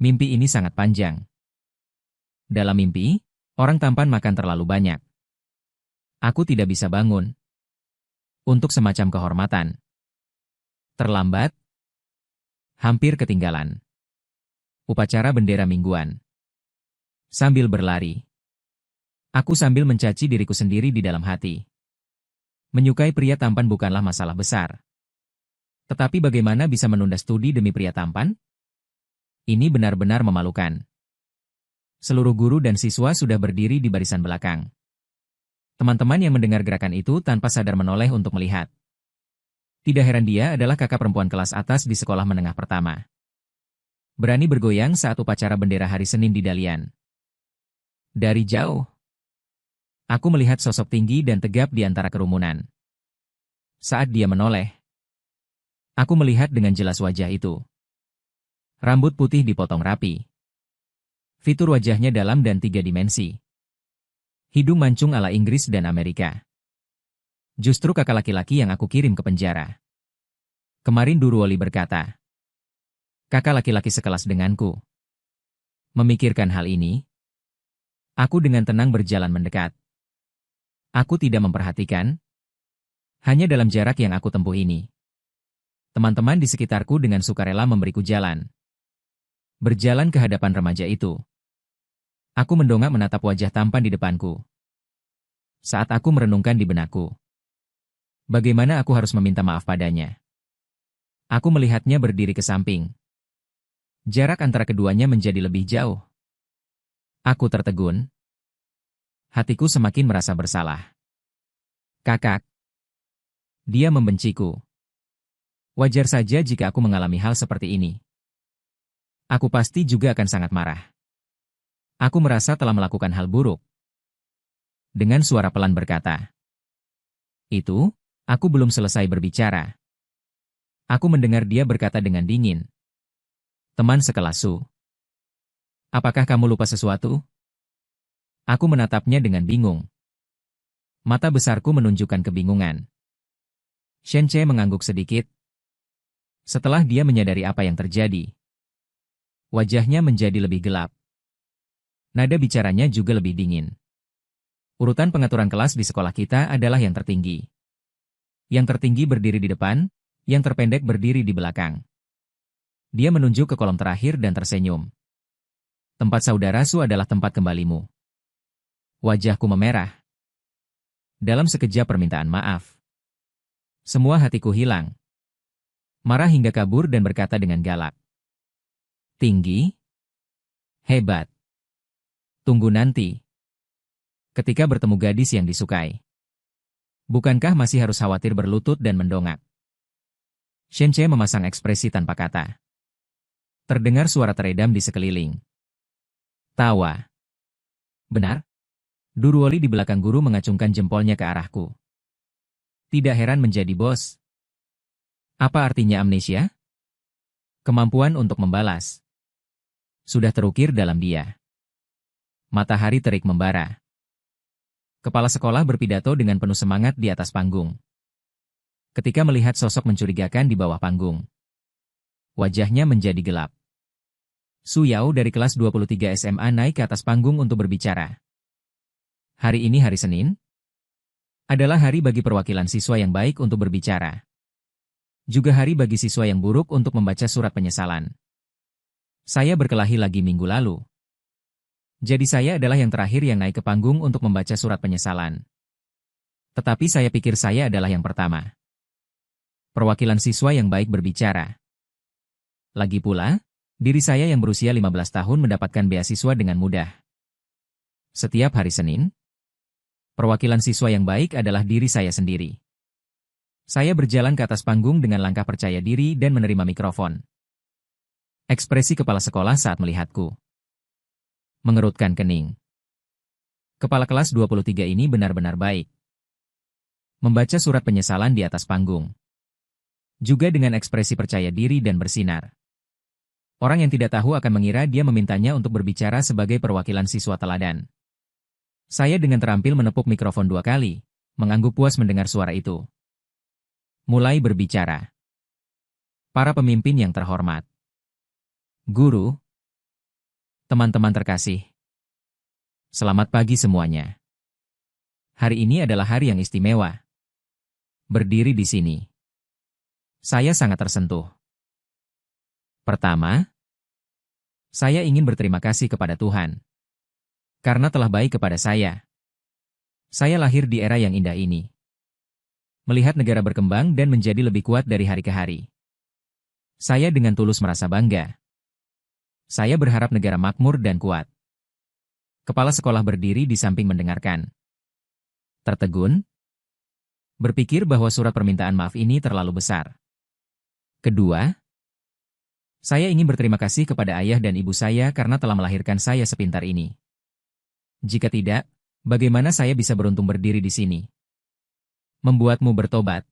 Mimpi ini sangat panjang. Dalam mimpi, orang tampan makan terlalu banyak. Aku tidak bisa bangun. Untuk semacam kehormatan. Terlambat. Hampir ketinggalan. Upacara bendera mingguan. Sambil berlari. Aku sambil mencaci diriku sendiri di dalam hati. Menyukai pria tampan bukanlah masalah besar. Tetapi bagaimana bisa menunda studi demi pria tampan? Ini benar-benar memalukan. Seluruh guru dan siswa sudah berdiri di barisan belakang. Teman-teman yang mendengar gerakan itu tanpa sadar menoleh untuk melihat. Tidak heran dia adalah kakak perempuan kelas atas di sekolah menengah pertama. Berani bergoyang saat upacara bendera hari Senin di Dalian. Dari jauh, aku melihat sosok tinggi dan tegap di antara kerumunan. Saat dia menoleh, aku melihat dengan jelas wajah itu. Rambut putih dipotong rapi. Fitur wajahnya dalam dan 3 dimensi. Hidung mancung ala Inggris dan Amerika. Justru kakak laki-laki yang aku kirim ke penjara. Kemarin Duruoli berkata, kakak laki-laki sekelas denganku. Memikirkan hal ini, aku dengan tenang berjalan mendekat. Aku tidak memperhatikan, hanya dalam jarak yang aku tempuh ini. Teman-teman di sekitarku dengan sukarela memberiku jalan. Berjalan ke hadapan remaja itu. Aku mendongak menatap wajah tampan di depanku. Saat aku merenungkan di benakku, bagaimana aku harus meminta maaf padanya? Aku melihatnya berdiri ke samping. Jarak antara keduanya menjadi lebih jauh. Aku tertegun. Hatiku semakin merasa bersalah. Kakak. Dia membenciku. Wajar saja jika aku mengalami hal seperti ini. Aku pasti juga akan sangat marah. Aku merasa telah melakukan hal buruk. Dengan suara pelan berkata, itu, aku belum selesai berbicara. Aku mendengar dia berkata dengan dingin. Teman sekelas Su. Apakah kamu lupa sesuatu? Aku menatapnya dengan bingung. Mata besarku menunjukkan kebingungan. Shenche mengangguk sedikit. Setelah dia menyadari apa yang terjadi, wajahnya menjadi lebih gelap. Nada bicaranya juga lebih dingin. Urutan pengaturan kelas di sekolah kita adalah yang tertinggi. Yang tertinggi berdiri di depan, yang terpendek berdiri di belakang. Dia menunjuk ke kolom terakhir dan tersenyum. Tempat saudara Su adalah tempat kembalimu. Wajahku memerah. Dalam sekejap permintaan maaf. Semua hatiku hilang. Marah hingga kabur dan berkata dengan galak. Tinggi? Hebat. Tunggu nanti. Ketika bertemu gadis yang disukai. Bukankah masih harus khawatir berlutut dan mendongak? Shenche memasang ekspresi tanpa kata. Terdengar suara teredam di sekeliling. Tawa. Benar? Duruoli di belakang guru mengacungkan jempolnya ke arahku. Tidak heran menjadi bos. Apa artinya amnesia? Kemampuan untuk membalas. Sudah terukir dalam dia. Matahari terik membara. Kepala sekolah berpidato dengan penuh semangat di atas panggung. Ketika melihat sosok mencurigakan di bawah panggung, wajahnya menjadi gelap. Su Yao dari kelas 23 SMA naik ke atas panggung untuk berbicara. Hari ini hari Senin adalah hari bagi perwakilan siswa yang baik untuk berbicara. Juga hari bagi siswa yang buruk untuk membaca surat penyesalan. Saya berkelahi lagi minggu lalu. Jadi saya adalah yang terakhir yang naik ke panggung untuk membaca surat penyesalan. Tetapi saya pikir saya adalah yang pertama. Perwakilan siswa yang baik berbicara. Lagi pula, diri saya yang berusia 15 tahun mendapatkan beasiswa dengan mudah. Setiap hari Senin, perwakilan siswa yang baik adalah diri saya sendiri. Saya berjalan ke atas panggung dengan langkah percaya diri dan menerima mikrofon. Ekspresi kepala sekolah saat melihatku mengerutkan kening. Kepala kelas 23 ini benar-benar baik. Membaca surat penyesalan di atas panggung. Juga dengan ekspresi percaya diri dan bersinar. Orang yang tidak tahu akan mengira dia memintanya untuk berbicara sebagai perwakilan siswa teladan. Saya dengan terampil menepuk mikrofon 2 kali, mengangguk puas mendengar suara itu. Mulai berbicara. Para pemimpin yang terhormat. Guru. Teman-teman terkasih. Selamat pagi semuanya. Hari ini adalah hari yang istimewa. Berdiri di sini, saya sangat tersentuh. Pertama, saya ingin berterima kasih kepada Tuhan. Karena telah baik kepada saya. Saya lahir di era yang indah ini. Melihat negara berkembang dan menjadi lebih kuat dari hari ke hari. Saya dengan tulus merasa bangga. Saya berharap negara makmur dan kuat. Kepala sekolah berdiri di samping mendengarkan. Tertegun. Berpikir bahwa surat permintaan maaf ini terlalu besar. Kedua, saya ingin berterima kasih kepada ayah dan ibu saya karena telah melahirkan saya sepintar ini. Jika tidak, bagaimana saya bisa beruntung berdiri di sini? Membuatmu bertobat.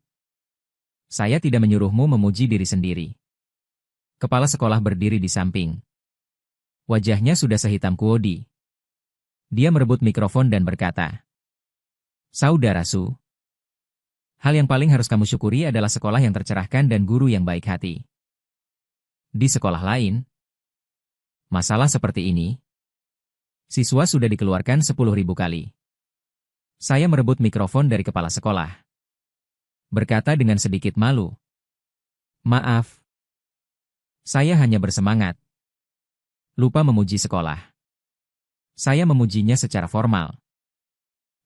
Saya tidak menyuruhmu memuji diri sendiri. Kepala sekolah berdiri di samping. Wajahnya sudah sehitam kuodi. Dia merebut mikrofon dan berkata, "Saudara Su, hal yang paling harus kamu syukuri adalah sekolah yang tercerahkan dan guru yang baik hati. Di sekolah lain, masalah seperti ini, siswa sudah dikeluarkan 10.000 kali." Saya merebut mikrofon dari kepala sekolah. Berkata dengan sedikit malu, "Maaf. Saya hanya bersemangat. Lupa memuji sekolah." Saya memujinya secara formal.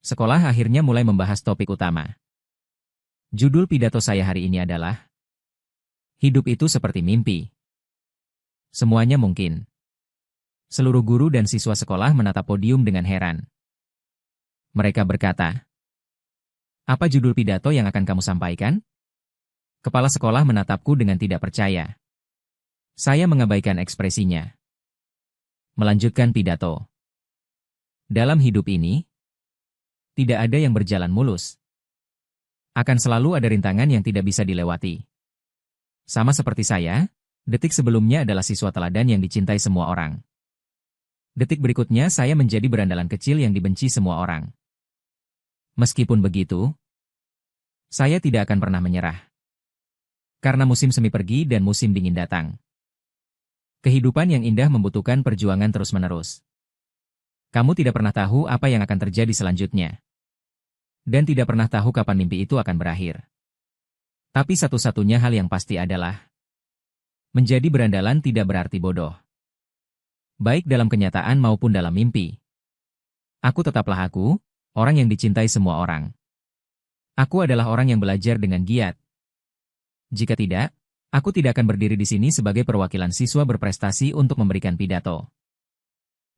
Sekolah akhirnya mulai membahas topik utama. Judul pidato saya hari ini adalah, "Hidup itu seperti mimpi. Semuanya mungkin." Seluruh guru dan siswa sekolah menatap podium dengan heran. Mereka berkata, "Apa judul pidato yang akan kamu sampaikan?" Kepala sekolah menatapku dengan tidak percaya. Saya mengabaikan ekspresinya. Melanjutkan pidato. Dalam hidup ini, tidak ada yang berjalan mulus. Akan selalu ada rintangan yang tidak bisa dilewati. Sama seperti saya, detik sebelumnya adalah siswa teladan yang dicintai semua orang. Detik berikutnya saya menjadi berandalan kecil yang dibenci semua orang. Meskipun begitu, saya tidak akan pernah menyerah. Karena musim semi pergi dan musim dingin datang. Kehidupan yang indah membutuhkan perjuangan terus-menerus. Kamu tidak pernah tahu apa yang akan terjadi selanjutnya. Dan tidak pernah tahu kapan mimpi itu akan berakhir. Tapi satu-satunya hal yang pasti adalah, menjadi berandalan tidak berarti bodoh. Baik dalam kenyataan maupun dalam mimpi. Aku tetaplah aku, orang yang dicintai semua orang. Aku adalah orang yang belajar dengan giat. Jika tidak, aku tidak akan berdiri di sini sebagai perwakilan siswa berprestasi untuk memberikan pidato.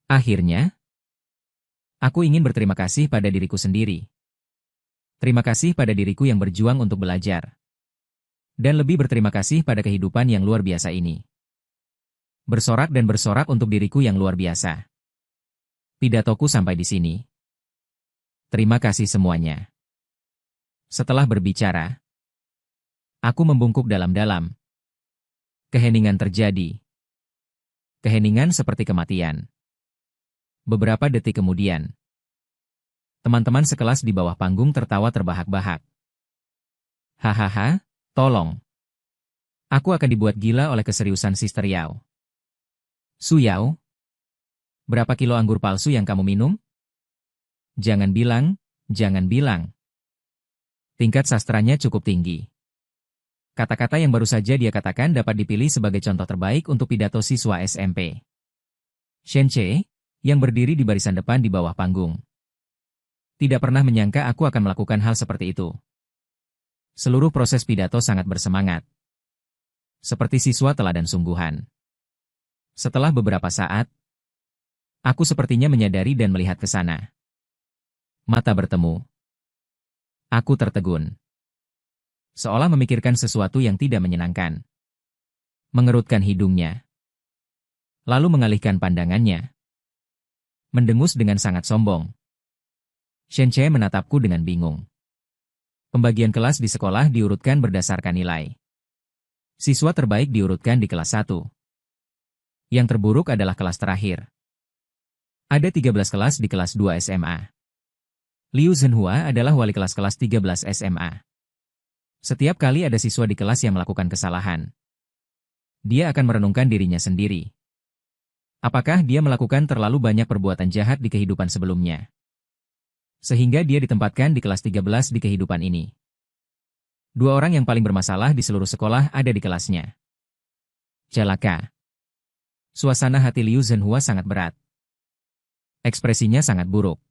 Akhirnya, aku ingin berterima kasih pada diriku sendiri. Terima kasih pada diriku yang berjuang untuk belajar. Dan lebih berterima kasih pada kehidupan yang luar biasa ini. Bersorak dan bersorak untuk diriku yang luar biasa. Pidatoku sampai di sini. Terima kasih semuanya. Setelah berbicara, aku membungkuk dalam-dalam. Keheningan terjadi. Keheningan seperti kematian. Beberapa detik kemudian, teman-teman sekelas di bawah panggung tertawa terbahak-bahak. "Hahaha, tolong. Aku akan dibuat gila oleh keseriusan Sister Yao. Su Yao, berapa kilo anggur palsu yang kamu minum? Jangan bilang, jangan bilang. Tingkat sastranya cukup tinggi." Kata-kata yang baru saja dia katakan dapat dipilih sebagai contoh terbaik untuk pidato siswa SMP. Shen Che, yang berdiri di barisan depan di bawah panggung, tidak pernah menyangka aku akan melakukan hal seperti itu. Seluruh proses pidato sangat bersemangat. Seperti siswa teladan sungguhan. Setelah beberapa saat, aku sepertinya menyadari dan melihat ke sana. Mata bertemu. Aku tertegun. Seolah memikirkan sesuatu yang tidak menyenangkan. Mengerutkan hidungnya. Lalu mengalihkan pandangannya. Mendengus dengan sangat sombong. Shen Che menatapku dengan bingung. Pembagian kelas di sekolah diurutkan berdasarkan nilai. Siswa terbaik diurutkan di kelas 1. Yang terburuk adalah kelas terakhir. Ada 13 kelas di kelas 2 SMA. Liu Zhenhua adalah wali kelas 13 SMA. Setiap kali ada siswa di kelas yang melakukan kesalahan, dia akan merenungkan dirinya sendiri. Apakah dia melakukan terlalu banyak perbuatan jahat di kehidupan sebelumnya? Sehingga dia ditempatkan di kelas 13 di kehidupan ini. 2 orang yang paling bermasalah di seluruh sekolah ada di kelasnya. Celaka. Suasana hati Liu Zhenhua sangat berat. Ekspresinya sangat buruk.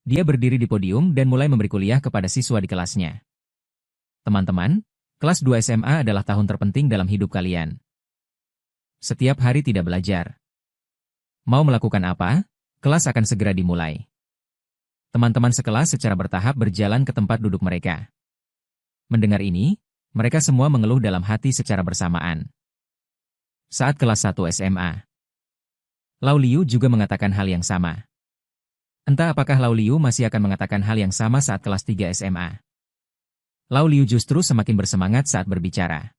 Dia berdiri di podium dan mulai memberi kuliah kepada siswa di kelasnya. Teman-teman, kelas 2 SMA adalah tahun terpenting dalam hidup kalian. Setiap hari tidak belajar. Mau melakukan apa? Kelas akan segera dimulai. Teman-teman sekelas secara bertahap berjalan ke tempat duduk mereka. Mendengar ini, mereka semua mengeluh dalam hati secara bersamaan. Saat kelas 1 SMA, Lau Liu juga mengatakan hal yang sama. Entah apakah Lau Liu masih akan mengatakan hal yang sama saat kelas 3 SMA. Lau Liu justru semakin bersemangat saat berbicara.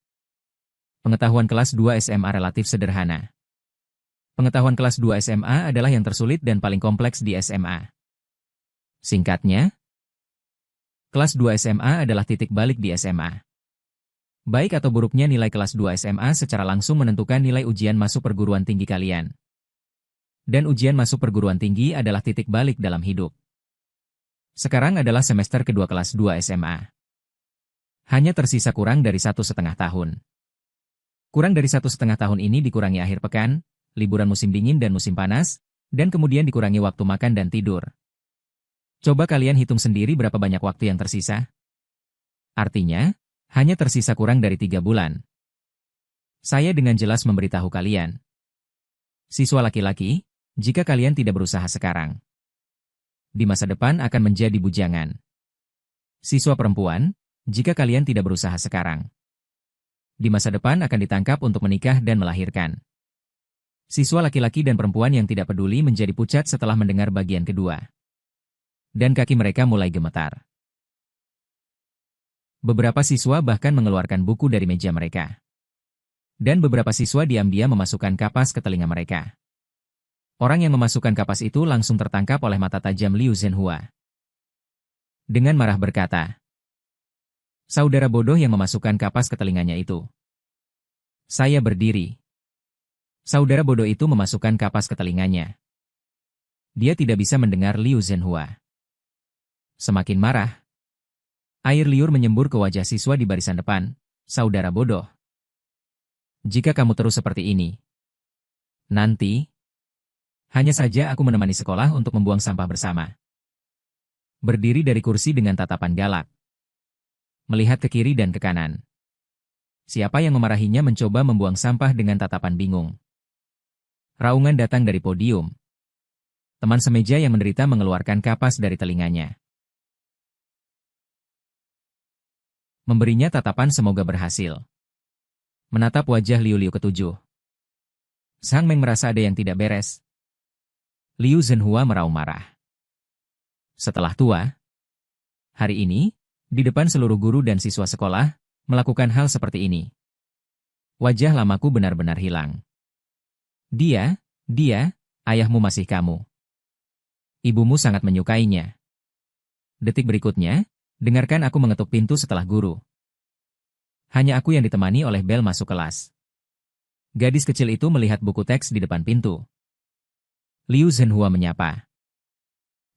Pengetahuan kelas 2 SMA relatif sederhana. Pengetahuan kelas 2 SMA adalah yang tersulit dan paling kompleks di SMA. Singkatnya, kelas 2 SMA adalah titik balik di SMA. Baik atau buruknya nilai kelas 2 SMA secara langsung menentukan nilai ujian masuk perguruan tinggi kalian. Dan ujian masuk perguruan tinggi adalah titik balik dalam hidup. Sekarang adalah semester kedua kelas 2 SMA. Hanya tersisa kurang dari 1,5 tahun. Kurang dari 1,5 tahun ini dikurangi akhir pekan, liburan musim dingin dan musim panas, dan kemudian dikurangi waktu makan dan tidur. Coba kalian hitung sendiri berapa banyak waktu yang tersisa. Artinya, hanya tersisa kurang dari 3 bulan. Saya dengan jelas memberitahu kalian. Siswa laki-laki, jika kalian tidak berusaha sekarang, di masa depan akan menjadi bujangan. Siswa perempuan, jika kalian tidak berusaha sekarang, di masa depan akan ditangkap untuk menikah dan melahirkan. Siswa laki-laki dan perempuan yang tidak peduli menjadi pucat setelah mendengar bagian kedua. Dan kaki mereka mulai gemetar. Beberapa siswa bahkan mengeluarkan buku dari meja mereka. Dan beberapa siswa diam-diam memasukkan kapas ke telinga mereka. Orang yang memasukkan kapas itu langsung tertangkap oleh mata tajam Liu Zhenhua. Dengan marah berkata, "Saudara bodoh yang memasukkan kapas ke telinganya itu." Saya berdiri. Saudara bodoh itu memasukkan kapas ke telinganya. Dia tidak bisa mendengar Liu Zhenhua. Semakin marah, air liur menyembur ke wajah siswa di barisan depan. "Saudara bodoh. Jika kamu terus seperti ini, nanti, hanya saja aku menemani sekolah untuk membuang sampah bersama." Berdiri dari kursi dengan tatapan galak. Melihat ke kiri dan ke kanan. Siapa yang memarahinya mencoba membuang sampah dengan tatapan bingung. Raungan datang dari podium. Teman semeja yang menderita mengeluarkan kapas dari telinganya. Memberinya tatapan semoga berhasil. Menatap wajah Liu Liu ketujuh. Zhang Meng merasa ada yang tidak beres. Liu Zhenhua meraung marah. Setelah tua, hari ini, di depan seluruh guru dan siswa sekolah, melakukan hal seperti ini. Wajah lamaku benar-benar hilang. Dia, ayahmu masih kamu. Ibumu sangat menyukainya. Detik berikutnya, dengarkan aku mengetuk pintu setelah guru. Hanya aku yang ditemani oleh bel masuk kelas. Gadis kecil itu melihat buku teks di depan pintu. Liu Zhenhua menyapa.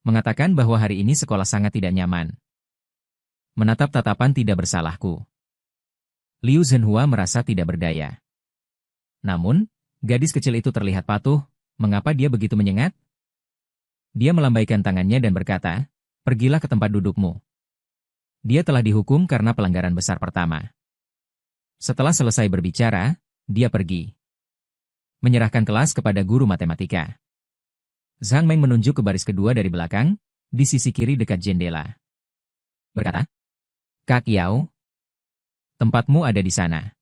Mengatakan bahwa hari ini sekolah sangat tidak nyaman. Menatap tatapan tidak bersalahku. Liu Zhenhua merasa tidak berdaya. Namun, gadis kecil itu terlihat patuh. Mengapa dia begitu menyengat? Dia melambaikan tangannya dan berkata, "Pergilah ke tempat dudukmu." Dia telah dihukum karena pelanggaran besar pertama. Setelah selesai berbicara, dia pergi. Menyerahkan kelas kepada guru matematika. Zhang Meng menunjuk ke baris kedua dari belakang, di sisi kiri dekat jendela. Berkata, "Kak Yao, tempatmu ada di sana."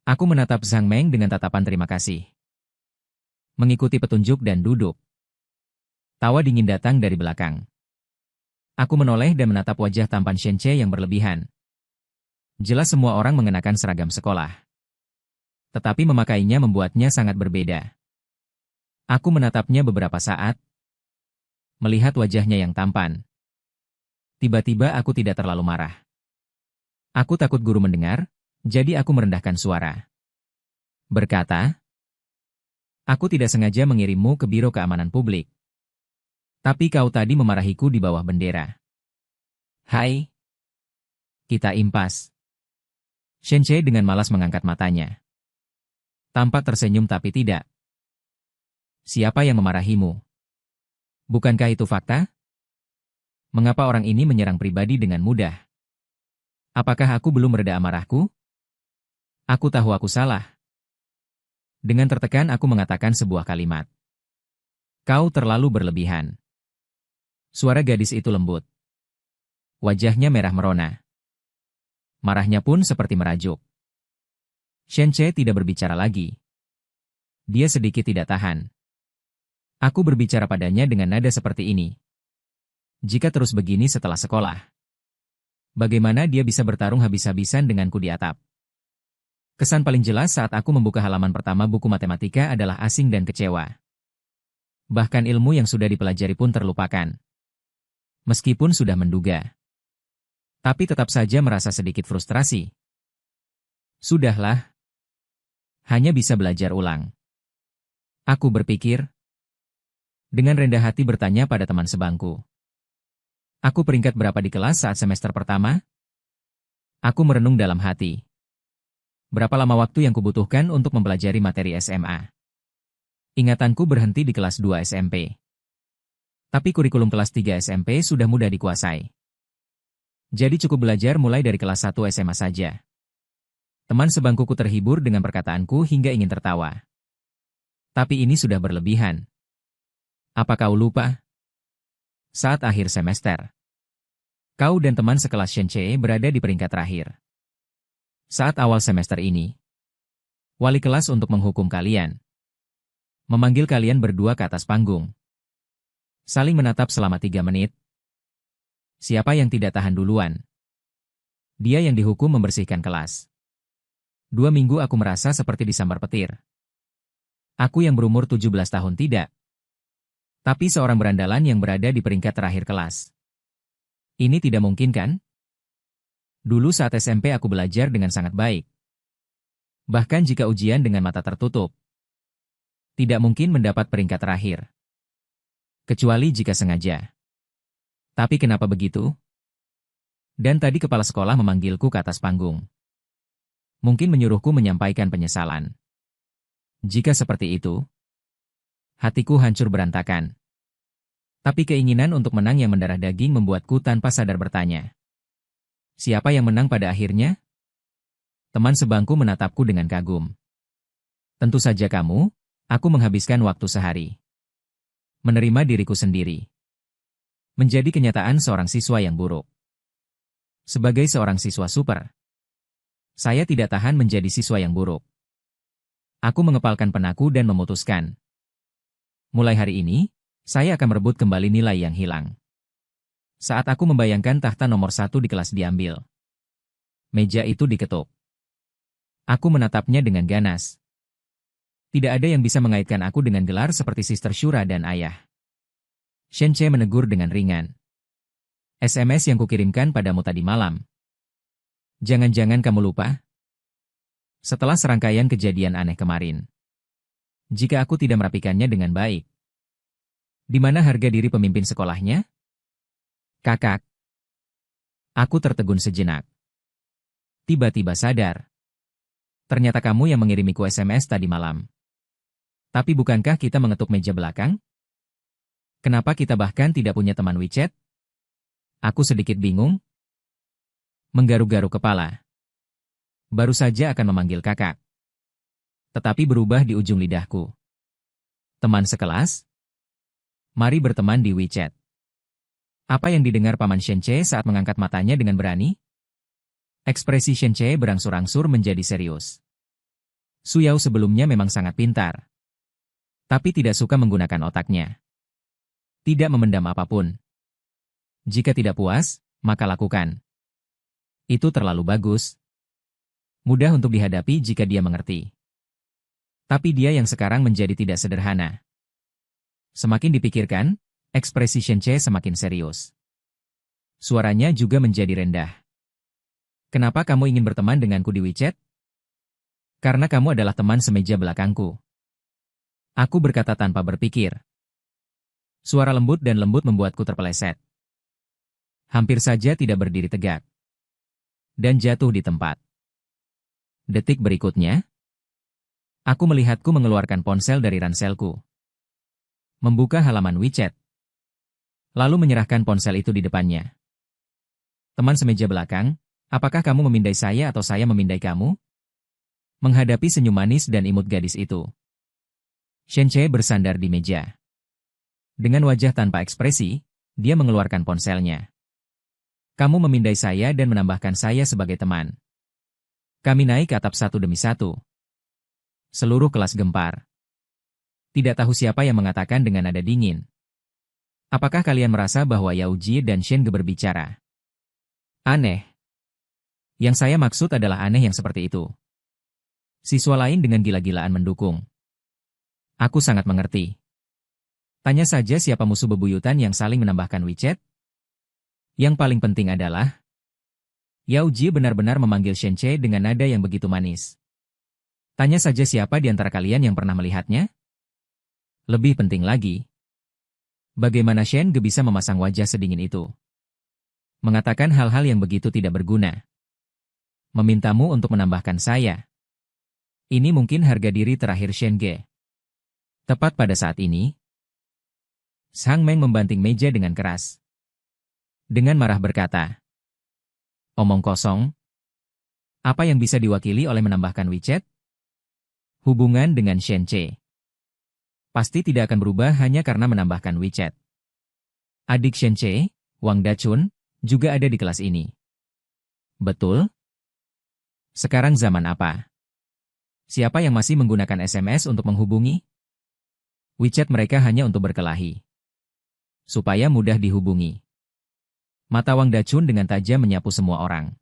Aku menatap Zhang Meng dengan tatapan terima kasih. Mengikuti petunjuk dan duduk. Tawa dingin datang dari belakang. Aku menoleh dan menatap wajah tampan Shen Ce yang berlebihan. Jelas semua orang mengenakan seragam sekolah. Tetapi memakainya membuatnya sangat berbeda. Aku menatapnya beberapa saat. Melihat wajahnya yang tampan. Tiba-tiba aku tidak terlalu marah. Aku takut guru mendengar, jadi aku merendahkan suara. Berkata, "Aku tidak sengaja mengirimmu ke Biro Keamanan Publik. Tapi kau tadi memarahiku di bawah bendera." "Hai." Kita impas. Shen Ce dengan malas mengangkat matanya. Tampak tersenyum tapi tidak. "Siapa yang memarahimu? Bukankah itu fakta?" Mengapa orang ini menyerang pribadi dengan mudah? Apakah aku belum mereda amarahku? Aku tahu aku salah. Dengan tertekan aku mengatakan sebuah kalimat. Kau terlalu berlebihan. Suara gadis itu lembut. Wajahnya merah merona. Marahnya pun seperti merajuk. Shenche tidak berbicara lagi. Dia sedikit tidak tahan. Aku berbicara padanya dengan nada seperti ini. Jika terus begini setelah sekolah, bagaimana dia bisa bertarung habis-habisan denganku di atap? Kesan paling jelas saat aku membuka halaman pertama buku matematika adalah asing dan kecewa. Bahkan ilmu yang sudah dipelajari pun terlupakan. Meskipun sudah menduga. Tapi tetap saja merasa sedikit frustrasi. Sudahlah. Hanya bisa belajar ulang. Aku berpikir. Dengan rendah hati bertanya pada teman sebangku. Aku peringkat berapa di kelas saat semester pertama? Aku merenung dalam hati. Berapa lama waktu yang kubutuhkan untuk mempelajari materi SMA? Ingatanku berhenti di kelas 2 SMP. Tapi kurikulum kelas 3 SMP sudah mudah dikuasai. Jadi cukup belajar mulai dari kelas 1 SMA saja. Teman sebangkuku terhibur dengan perkataanku hingga ingin tertawa. Tapi ini sudah berlebihan. Apa kau lupa? Saat akhir semester, kau dan teman sekelas Shenche berada di peringkat terakhir. Saat awal semester ini, wali kelas untuk menghukum kalian. Memanggil kalian berdua ke atas panggung. Saling menatap selama 3 menit. Siapa yang tidak tahan duluan? Dia yang dihukum membersihkan kelas. 2 minggu aku merasa seperti disambar petir. Aku yang berumur 17 tahun tidak. Tapi seorang berandalan yang berada di peringkat terakhir kelas. Ini tidak mungkin kan? Dulu saat SMP aku belajar dengan sangat baik. Bahkan jika ujian dengan mata tertutup. Tidak mungkin mendapat peringkat terakhir. Kecuali jika sengaja. Tapi kenapa begitu? Dan tadi kepala sekolah memanggilku ke atas panggung. Mungkin menyuruhku menyampaikan penyesalan. Jika seperti itu, hatiku hancur berantakan. Tapi keinginan untuk menang yang mendarah daging membuatku tanpa sadar bertanya. Siapa yang menang pada akhirnya? Teman sebangku menatapku dengan kagum. Tentu saja kamu. Aku menghabiskan waktu sehari. Menerima diriku sendiri. Menjadi kenyataan seorang siswa yang buruk. Sebagai seorang siswa super, saya tidak tahan menjadi siswa yang buruk. Aku mengepalkan penaku dan memutuskan. Mulai hari ini, saya akan merebut kembali nilai yang hilang. Saat aku membayangkan tahta nomor 1 di kelas diambil. Meja itu diketuk. Aku menatapnya dengan ganas. Tidak ada yang bisa mengaitkan aku dengan gelar seperti Sister Shura dan ayah. Shenche menegur dengan ringan. SMS yang kukirimkan padamu tadi malam. Jangan-jangan kamu lupa? Setelah serangkaian kejadian aneh kemarin. Jika aku tidak merapikannya dengan baik. Di mana harga diri pemimpin sekolahnya? Kakak. Aku tertegun sejenak. Tiba-tiba sadar. Ternyata kamu yang mengirimiku SMS tadi malam. Tapi bukankah kita mengetuk meja belakang? Kenapa kita bahkan tidak punya teman WeChat? Aku sedikit bingung. Menggaruk-garuk kepala. Baru saja akan memanggil kakak. Tetapi berubah di ujung lidahku. Teman sekelas? Mari berteman di WeChat. Apa yang didengar Paman Shenche saat mengangkat matanya dengan berani? Ekspresi Shenche berangsur-angsur menjadi serius. Suyao sebelumnya memang sangat pintar. Tapi tidak suka menggunakan otaknya. Tidak memendam apapun. Jika tidak puas, maka lakukan. Itu terlalu bagus. Mudah untuk dihadapi jika dia mengerti. Tapi dia yang sekarang menjadi tidak sederhana. Semakin dipikirkan, ekspresi Shenche semakin serius. Suaranya juga menjadi rendah. Kenapa kamu ingin berteman denganku di WeChat? Karena kamu adalah teman semeja belakangku. Aku berkata tanpa berpikir. Suara lembut dan lembut membuatku terpeleset. Hampir saja tidak berdiri tegak. Dan jatuh di tempat. Detik berikutnya, aku melihatku mengeluarkan ponsel dari ranselku. Membuka halaman WeChat. lalu menyerahkan ponsel itu di depannya. Teman semeja belakang, apakah kamu memindai saya atau saya memindai kamu? Menghadapi senyum manis dan imut gadis itu, Shen-che bersandar di meja. Dengan wajah tanpa ekspresi, dia mengeluarkan ponselnya. Kamu memindai saya dan menambahkan saya sebagai teman. Kami naik ke atap satu demi satu. Seluruh kelas gempar. Tidak tahu siapa yang mengatakan dengan nada dingin. Apakah kalian merasa bahwa Yao Ji dan Shen Ge berbicara aneh? Yang saya maksud adalah aneh yang seperti itu. Siswa lain dengan gila-gilaan mendukung. Aku sangat mengerti. Tanya saja siapa musuh bebuyutan yang saling menambahkan WeChat. Yang paling penting adalah, Yao Ji benar-benar memanggil Shen-che dengan nada yang begitu manis. Tanya saja siapa di antara kalian yang pernah melihatnya? Lebih penting lagi, bagaimana Shen Ge bisa memasang wajah sedingin itu? Mengatakan hal-hal yang begitu tidak berguna. Memintamu untuk menambahkan saya. Ini mungkin harga diri terakhir Shen Ge. Tepat pada saat ini, Sang Meng membanting meja dengan keras. Dengan marah berkata, omong kosong. Apa yang bisa diwakili oleh menambahkan WeChat? Hubungan dengan Shen-che pasti tidak akan berubah hanya karena menambahkan WeChat. Adik Shen-che, Wang Dachun, juga ada di kelas ini. Betul? Sekarang zaman apa? Siapa yang masih menggunakan SMS untuk menghubungi? WeChat mereka hanya untuk berkelahi. Supaya mudah dihubungi. Mata Wang Dachun dengan tajam menyapu semua orang.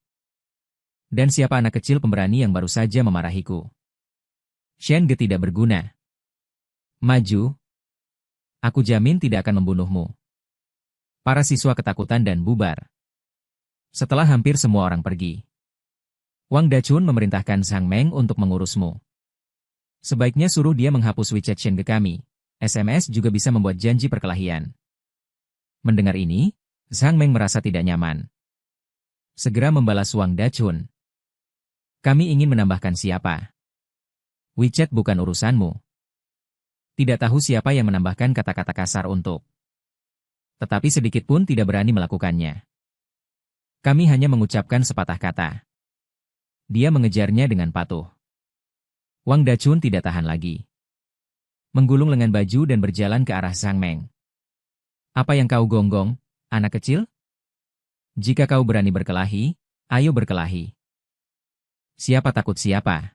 Dan siapa anak kecil pemberani yang baru saja memarahiku? Shen Ge tidak berguna. Maju. Aku jamin tidak akan membunuhmu. Para siswa ketakutan dan bubar. Setelah hampir semua orang pergi, Wang Dachun memerintahkan Sang Meng untuk mengurusmu. Sebaiknya suruh dia menghapus WeChat Shen Ge kami. SMS juga bisa membuat janji perkelahian. Mendengar ini, Sang Meng merasa tidak nyaman. Segera membalas Wang Dachun. Kami ingin menambahkan siapa? WeChat bukan urusanmu. Tidak tahu siapa yang menambahkan kata-kata kasar untuk. Tetapi sedikit pun tidak berani melakukannya. Kami hanya mengucapkan sepatah kata. Dia mengejarnya dengan patuh. Wang Dachun tidak tahan lagi. Menggulung lengan baju dan berjalan ke arah Sang Meng. Apa yang kau gonggong, anak kecil? Jika kau berani berkelahi, ayo berkelahi. Siapa takut siapa?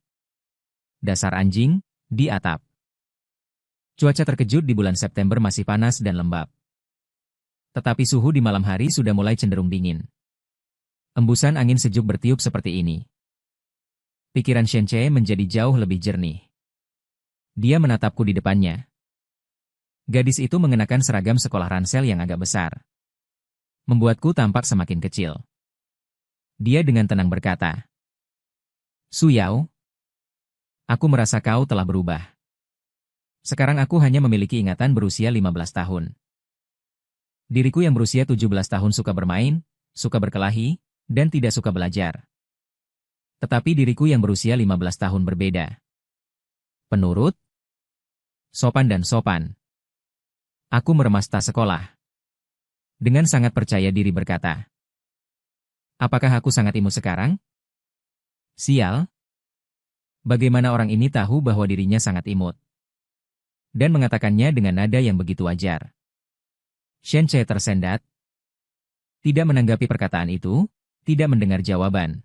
Dasar anjing, di atap. Cuaca terkejut di bulan September masih panas dan lembab. Tetapi suhu di malam hari sudah mulai cenderung dingin. Embusan angin sejuk bertiup seperti ini. Pikiran Shen-che menjadi jauh lebih jernih. Dia menatapku di depannya. Gadis itu mengenakan seragam sekolah ransel yang agak besar. Membuatku tampak semakin kecil. Dia dengan tenang berkata, Su Yao, aku merasa kau telah berubah. Sekarang aku hanya memiliki ingatan berusia 15 tahun. Diriku yang berusia 17 tahun suka bermain, suka berkelahi, dan tidak suka belajar. Tetapi diriku yang berusia 15 tahun berbeda. Penurut, sopan dan sopan. Aku meremas tas sekolah. Dengan sangat percaya diri berkata, apakah aku sangat imut sekarang? Sial. Bagaimana orang ini tahu bahwa dirinya sangat imut? Dan mengatakannya dengan nada yang begitu wajar. Shen-che tersendat. Tidak menanggapi perkataan itu, tidak mendengar jawaban.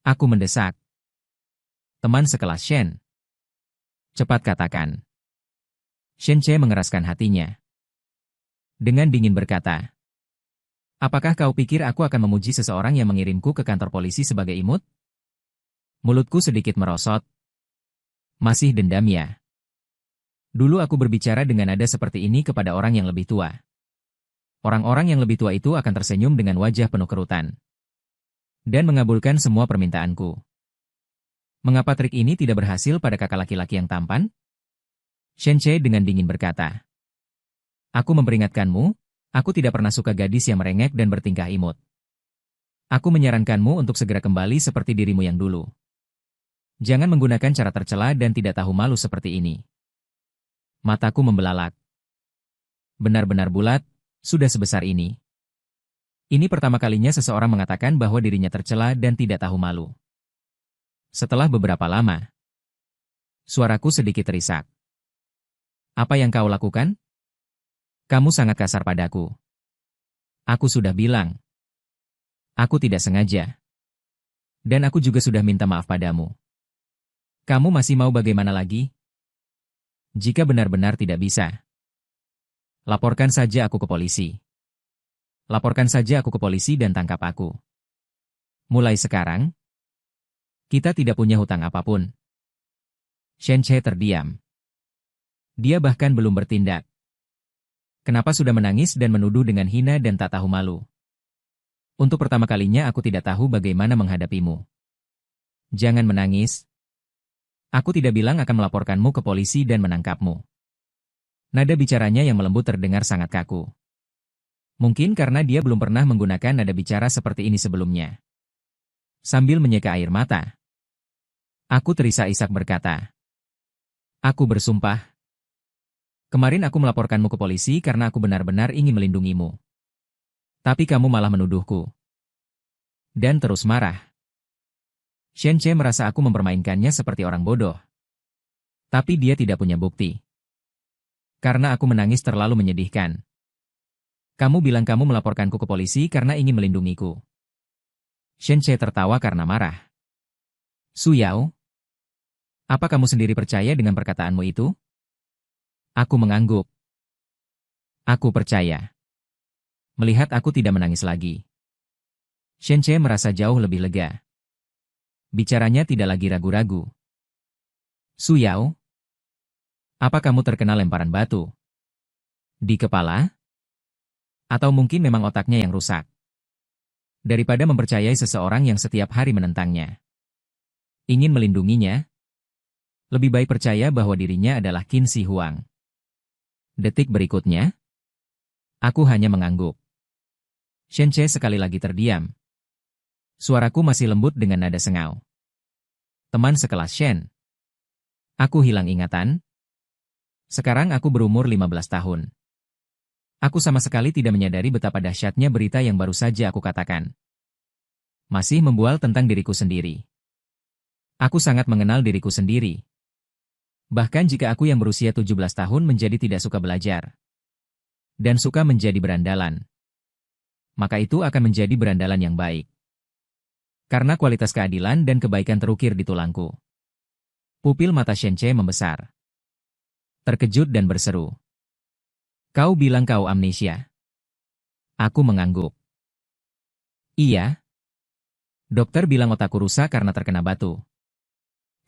Aku mendesak. Teman sekelas Shen. Cepat katakan. Shen-che mengeraskan hatinya. Dengan dingin berkata, apakah kau pikir aku akan memuji seseorang yang mengirimku ke kantor polisi sebagai imut? Mulutku sedikit merosot. Masih dendam ya? Dulu aku berbicara dengan nada seperti ini kepada orang yang lebih tua. Orang-orang yang lebih tua itu akan tersenyum dengan wajah penuh kerutan. Dan mengabulkan semua permintaanku. Mengapa trik ini tidak berhasil pada kakak laki-laki yang tampan? Shen-che dengan dingin berkata. Aku memperingatkanmu, aku tidak pernah suka gadis yang merengek dan bertingkah imut. Aku menyarankanmu untuk segera kembali seperti dirimu yang dulu. Jangan menggunakan cara tercela dan tidak tahu malu seperti ini. Mataku membelalak. Benar-benar bulat, Sudah sebesar ini. Ini pertama kalinya seseorang mengatakan bahwa dirinya tercela dan tidak tahu malu. Setelah beberapa lama, suaraku sedikit terisak. Apa yang kau lakukan? Kamu sangat kasar padaku. Aku sudah bilang. Aku tidak sengaja. Dan aku juga sudah minta maaf padamu. Kamu masih mau bagaimana lagi? Jika benar-benar tidak bisa, laporkan saja aku ke polisi. Laporkan saja aku ke polisi dan tangkap aku. Mulai sekarang, kita tidak punya hutang apapun. Shen Che terdiam. Dia bahkan belum bertindak. Kenapa sudah menangis dan menuduh dengan hina dan tak tahu malu? Untuk pertama kalinya aku tidak tahu bagaimana menghadapimu. Jangan menangis. Aku tidak bilang akan melaporkanmu ke polisi dan menangkapmu. Nada bicaranya yang melembut terdengar sangat kaku. Mungkin karena dia belum pernah menggunakan nada bicara seperti ini sebelumnya. Sambil menyeka air mata, aku terisak-isak berkata, "Aku bersumpah. Kemarin aku melaporkanmu ke polisi karena aku benar-benar ingin melindungimu. Tapi kamu malah menuduhku." Dan terus marah. Shen Che merasa aku mempermainkannya seperti orang bodoh. Tapi dia tidak punya bukti. Karena aku menangis terlalu menyedihkan. Kamu bilang kamu melaporkanku ke polisi karena ingin melindungiku. Shen Che tertawa karena marah. Su Yao, apa kamu sendiri percaya dengan perkataanmu itu? Aku mengangguk. Aku percaya. Melihat aku tidak menangis lagi. Shen Che merasa jauh lebih lega. Bicaranya tidak lagi ragu-ragu. Su Yao, apa kamu terkena lemparan batu? Di kepala? Atau mungkin memang otaknya yang rusak? Daripada mempercayai seseorang yang setiap hari menentangnya. Ingin melindunginya? Lebih baik percaya bahwa dirinya adalah Qin Shi Huang. Detik berikutnya, aku hanya mengangguk. Shen Che sekali lagi terdiam. Suaraku masih lembut dengan nada sengau. Teman sekelas Shen. Aku hilang ingatan. Sekarang aku berumur 15 tahun. Aku sama sekali tidak menyadari betapa dahsyatnya berita yang baru saja aku katakan. Masih membual tentang diriku sendiri. Aku sangat mengenal diriku sendiri. Bahkan jika aku yang berusia 17 tahun menjadi tidak suka belajar. Dan suka menjadi berandalan. Maka itu akan menjadi berandalan yang baik. Karena kualitas keadilan dan kebaikan terukir di tulangku. Pupil mata Shen Che membesar. Terkejut dan berseru. Kau bilang kau amnesia. Aku mengangguk. Iya. Dokter bilang otakku rusak karena terkena batu.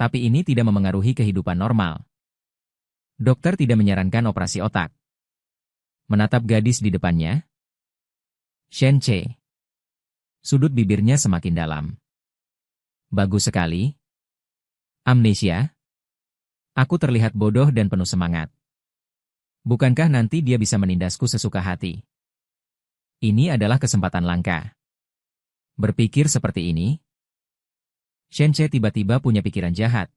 Tapi ini tidak memengaruhi kehidupan normal. Dokter tidak menyarankan operasi otak. Menatap gadis di depannya. Shen Che. Sudut bibirnya semakin dalam. Bagus sekali. Amnesia. Aku terlihat bodoh dan penuh semangat. Bukankah nanti dia bisa menindasku sesuka hati? Ini adalah kesempatan langka. Berpikir seperti ini, Shen Che tiba-tiba punya pikiran jahat.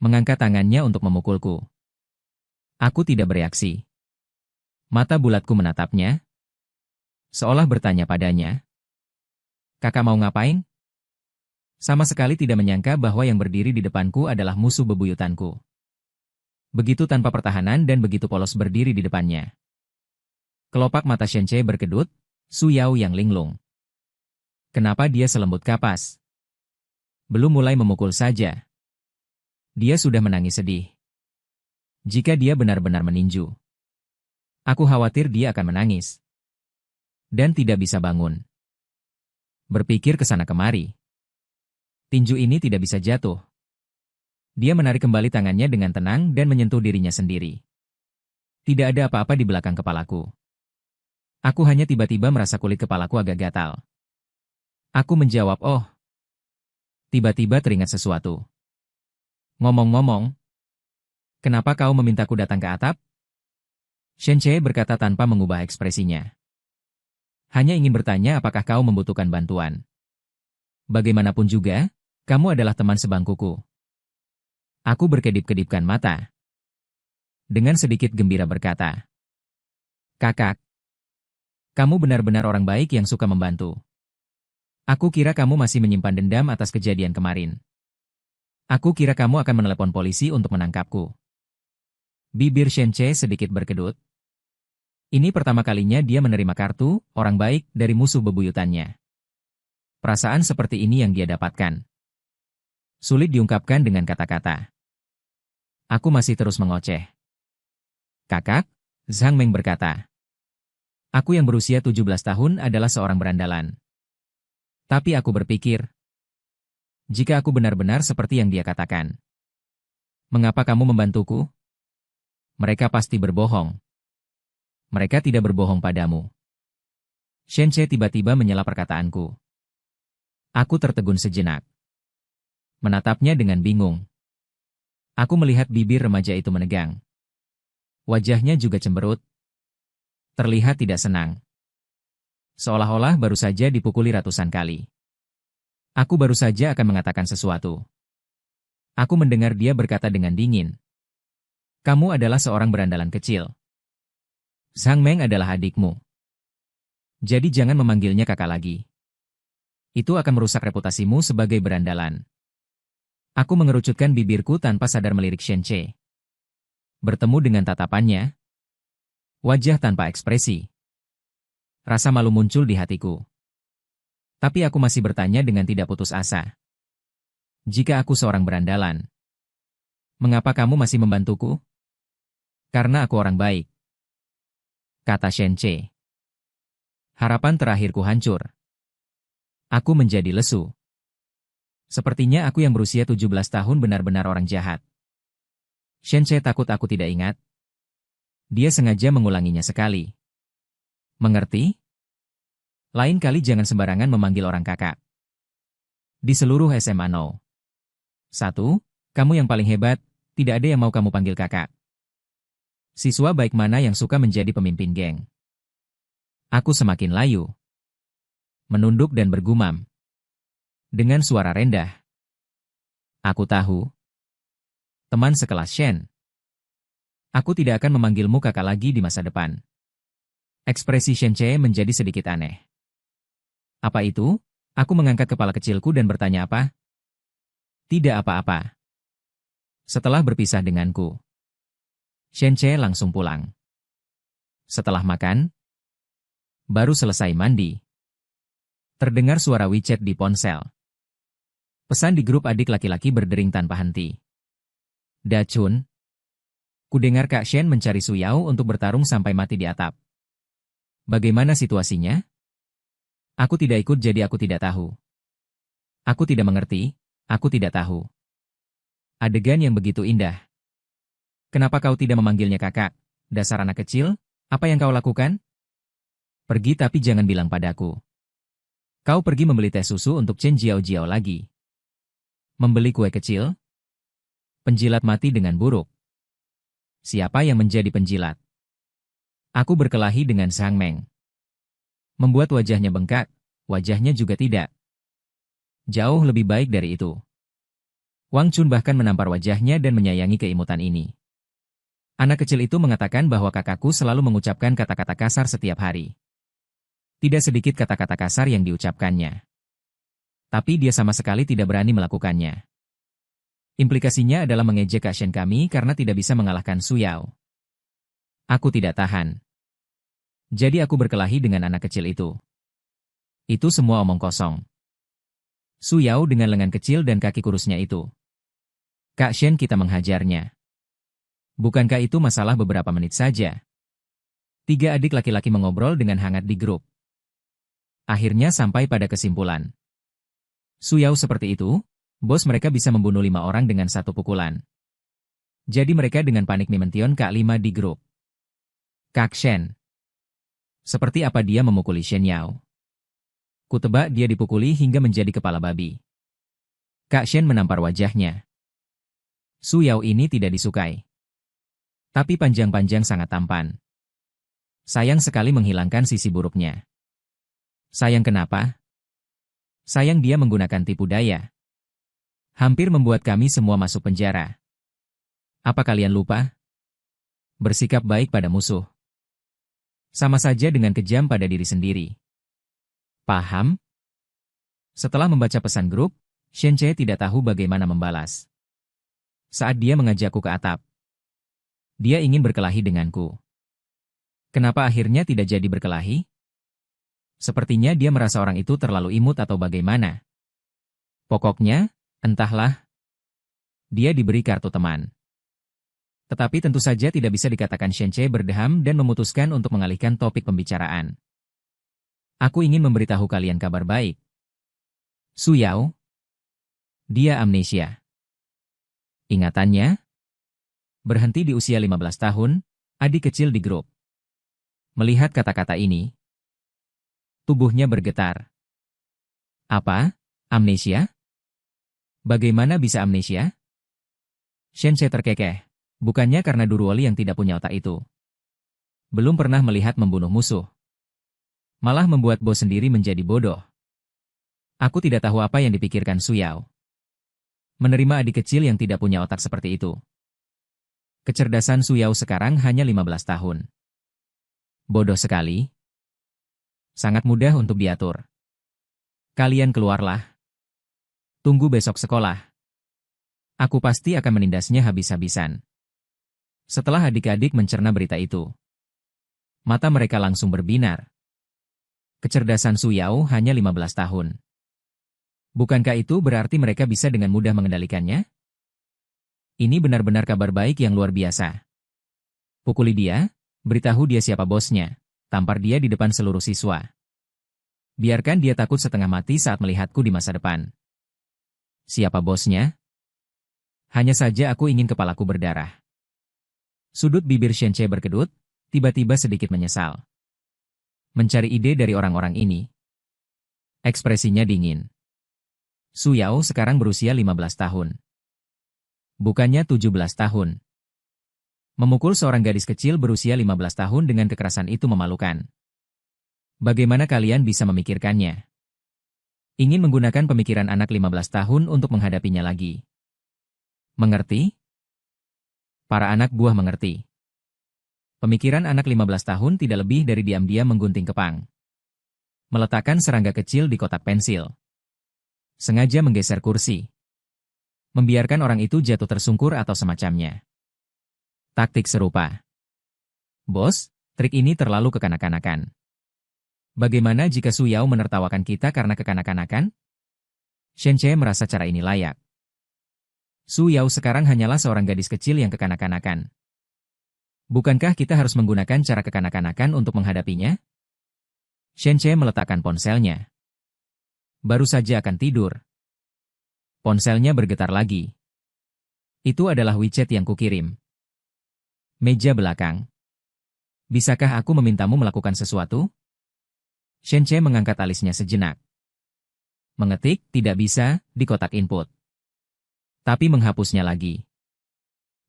Mengangkat tangannya untuk memukulku. Aku tidak bereaksi. Mata bulatku menatapnya, seolah bertanya padanya. Kakak mau ngapain? Sama sekali tidak menyangka bahwa yang berdiri di depanku adalah musuh bebuyutanku. Begitu tanpa pertahanan dan begitu polos berdiri di depannya. Kelopak mata Shen Che berkedut, Su Yao yang linglung. Kenapa dia selembut kapas? Belum mulai memukul saja. Dia sudah menangis sedih. Jika dia benar-benar meninju, aku khawatir dia akan menangis. Dan tidak bisa bangun. Berpikir ke sana kemari. Tinju ini tidak bisa jatuh. Dia menarik kembali tangannya dengan tenang dan menyentuh dirinya sendiri. Tidak ada apa-apa di belakang kepalaku. Aku hanya tiba-tiba merasa kulit kepalaku agak gatal. Aku menjawab, oh. Tiba-tiba teringat sesuatu. Ngomong-ngomong, kenapa kau memintaku datang ke atap? Shen Che berkata tanpa mengubah ekspresinya. Hanya ingin bertanya apakah kau membutuhkan bantuan. Bagaimanapun juga, kamu adalah teman sebangkuku. Aku berkedip-kedipkan mata. Dengan sedikit gembira berkata, Kakak, Kamu benar-benar orang baik yang suka membantu. Aku kira kamu masih menyimpan dendam atas kejadian kemarin. Aku kira kamu akan menelepon polisi untuk menangkapku. Bibir Shenche sedikit berkedut. Ini pertama kalinya dia menerima kartu orang baik dari musuh bebuyutannya. Perasaan seperti ini yang dia dapatkan. Sulit diungkapkan dengan kata-kata. Aku masih terus mengoceh. Kakak, Zhang Meng berkata. Aku yang berusia 17 tahun adalah seorang berandalan. Tapi aku berpikir, jika aku benar-benar seperti yang dia katakan, mengapa kamu membantuku? Mereka pasti berbohong. Mereka tidak berbohong padamu. Shenche tiba-tiba menyela perkataanku. Aku tertegun sejenak. Menatapnya dengan bingung. Aku melihat bibir remaja itu menegang. Wajahnya juga cemberut. Terlihat tidak senang. Seolah-olah baru saja dipukuli ratusan kali. Aku baru saja akan mengatakan sesuatu. Aku mendengar dia berkata dengan dingin. Kamu adalah seorang berandalan kecil. Zhang Meng adalah adikmu. Jadi jangan memanggilnya kakak lagi. Itu akan merusak reputasimu sebagai berandalan. Aku mengerucutkan bibirku tanpa sadar melirik Shenche. Bertemu dengan tatapannya. Wajah tanpa ekspresi. Rasa malu muncul di hatiku. Tapi aku masih bertanya dengan tidak putus asa. Jika aku seorang berandalan, mengapa kamu masih membantuku? Karena aku orang baik, kata Shenche. Harapan terakhirku hancur. Aku menjadi lesu. Sepertinya aku yang berusia 17 tahun benar-benar orang jahat. Shenche takut aku tidak ingat. Dia sengaja mengulanginya sekali. Mengerti? Lain kali jangan sembarangan memanggil orang kakak. Di seluruh SMA 0. 1. Kamu yang paling hebat, tidak ada yang mau kamu panggil kakak. Siswa baik mana yang suka menjadi pemimpin geng? Aku semakin layu. Menunduk dan bergumam. Dengan suara rendah. Aku tahu. Teman sekelas Shen. Aku tidak akan memanggilmu kakak lagi di masa depan. Ekspresi Shenche menjadi sedikit aneh. Apa itu? Aku mengangkat kepala kecilku dan bertanya apa? Tidak apa-apa. Setelah berpisah denganku, Shenche langsung pulang. Setelah makan, baru selesai mandi. Terdengar suara WeChat di ponsel. Pesan di grup adik laki-laki berdering tanpa henti. Dachun. Kudengar Kak Shen mencari Su Yao untuk bertarung sampai mati di atap. Bagaimana situasinya? Aku tidak ikut jadi aku tidak tahu. Aku tidak mengerti, aku tidak tahu. Adegan yang begitu indah. Kenapa kau tidak memanggilnya kakak? Dasar anak kecil, apa yang kau lakukan? Pergi tapi jangan bilang padaku. Kau pergi membeli teh susu untuk Chen Jiao-Jiao lagi. Membeli kue kecil? Penjilat mati dengan buruk. Siapa yang menjadi penjilat? Aku berkelahi dengan Zhang Meng. Membuat wajahnya bengkak, wajahnya juga tidak. Jauh lebih baik dari itu. Wang Chun bahkan menampar wajahnya dan menyayangi keimutan ini. Anak kecil itu mengatakan bahwa kakakku selalu mengucapkan kata-kata kasar setiap hari. Tidak sedikit kata-kata kasar yang diucapkannya. Tapi dia sama sekali tidak berani melakukannya. Implikasinya adalah mengejek Kak Shen kami karena tidak bisa mengalahkan Su Yao. Aku tidak tahan. Jadi aku berkelahi dengan anak kecil itu. Itu semua omong kosong. Su Yao dengan lengan kecil dan kaki kurusnya itu. Kak Shen kita menghajarnya. Bukankah itu masalah beberapa menit saja? 3 adik laki-laki mengobrol dengan hangat di grup. Akhirnya sampai pada kesimpulan. Su Yao seperti itu, bos mereka bisa membunuh 5 orang dengan satu pukulan. Jadi mereka dengan panik memention Kak 5 di grup. Kak Shen. Seperti apa dia memukuli Shen Yao? Kutebak dia dipukuli hingga menjadi kepala babi. Kak Shen menampar wajahnya. Su Yao ini tidak disukai. Tapi panjang-panjang sangat tampan. Sayang sekali menghilangkan sisi buruknya. Sayang kenapa? Sayang dia menggunakan tipu daya. Hampir membuat kami semua masuk penjara. Apa kalian lupa? Bersikap baik pada musuh. Sama saja dengan kejam pada diri sendiri. Paham? Setelah membaca pesan grup, Shenche tidak tahu bagaimana membalas. Saat dia mengajakku ke atap, dia ingin berkelahi denganku. Kenapa akhirnya tidak jadi berkelahi? Sepertinya dia merasa orang itu terlalu imut atau bagaimana. Pokoknya, entahlah. Dia diberi kartu teman. Tetapi tentu saja tidak bisa dikatakan Shenche berdeham dan memutuskan untuk mengalihkan topik pembicaraan. Aku ingin memberitahu kalian kabar baik. Su Yao. Dia amnesia. Ingatannya berhenti di usia 15 tahun, adik kecil di grup. Melihat kata-kata ini, tubuhnya bergetar. Apa? Amnesia? Bagaimana bisa amnesia? Shenche terkekeh. Bukannya karena Durwoli yang tidak punya otak itu. Belum pernah melihat membunuh musuh. Malah membuat bos sendiri menjadi bodoh. Aku tidak tahu apa yang dipikirkan Su Yao. Menerima adik kecil yang tidak punya otak seperti itu. Kecerdasan Su Yao sekarang hanya 15 tahun. Bodoh sekali. Sangat mudah untuk diatur. Kalian keluarlah. Tunggu besok sekolah. Aku pasti akan menindasnya habis-habisan. Setelah adik-adik mencerna berita itu, mata mereka langsung berbinar. Kecerdasan Su Yao hanya 15 tahun. Bukankah itu berarti mereka bisa dengan mudah mengendalikannya? Ini benar-benar kabar baik yang luar biasa. Pukuli dia, beritahu dia siapa bosnya, tampar dia di depan seluruh siswa. Biarkan dia takut setengah mati saat melihatku di masa depan. Siapa bosnya? Hanya saja aku ingin kepalaku berdarah. Sudut bibir Shenche berkedut, tiba-tiba sedikit menyesal. Mencari ide dari orang-orang ini. Ekspresinya dingin. Su Yao sekarang berusia 15 tahun. Bukannya 17 tahun. Memukul seorang gadis kecil berusia 15 tahun dengan kekerasan itu memalukan. Bagaimana kalian bisa memikirkannya? Ingin menggunakan pemikiran anak 15 tahun untuk menghadapinya lagi. Mengerti? Para anak buah mengerti. Pemikiran anak 15 tahun tidak lebih dari diam-diam menggunting kepang. Meletakkan serangga kecil di kotak pensil. Sengaja menggeser kursi. Membiarkan orang itu jatuh tersungkur atau semacamnya. Taktik serupa. Bos, trik ini terlalu kekanak-kanakan. Bagaimana jika Su Yao menertawakan kita karena kekanak-kanakan? Shenche merasa cara ini layak. Su Yao sekarang hanyalah seorang gadis kecil yang kekanak-kanakan. Bukankah kita harus menggunakan cara kekanak-kanakan untuk menghadapinya? Shenche meletakkan ponselnya. Baru saja akan tidur. Ponselnya bergetar lagi. Itu adalah WeChat yang kukirim. Meja belakang. Bisakah aku memintamu melakukan sesuatu? Shenche mengangkat alisnya sejenak. Mengetik, tidak bisa, di kotak input. Tapi menghapusnya lagi.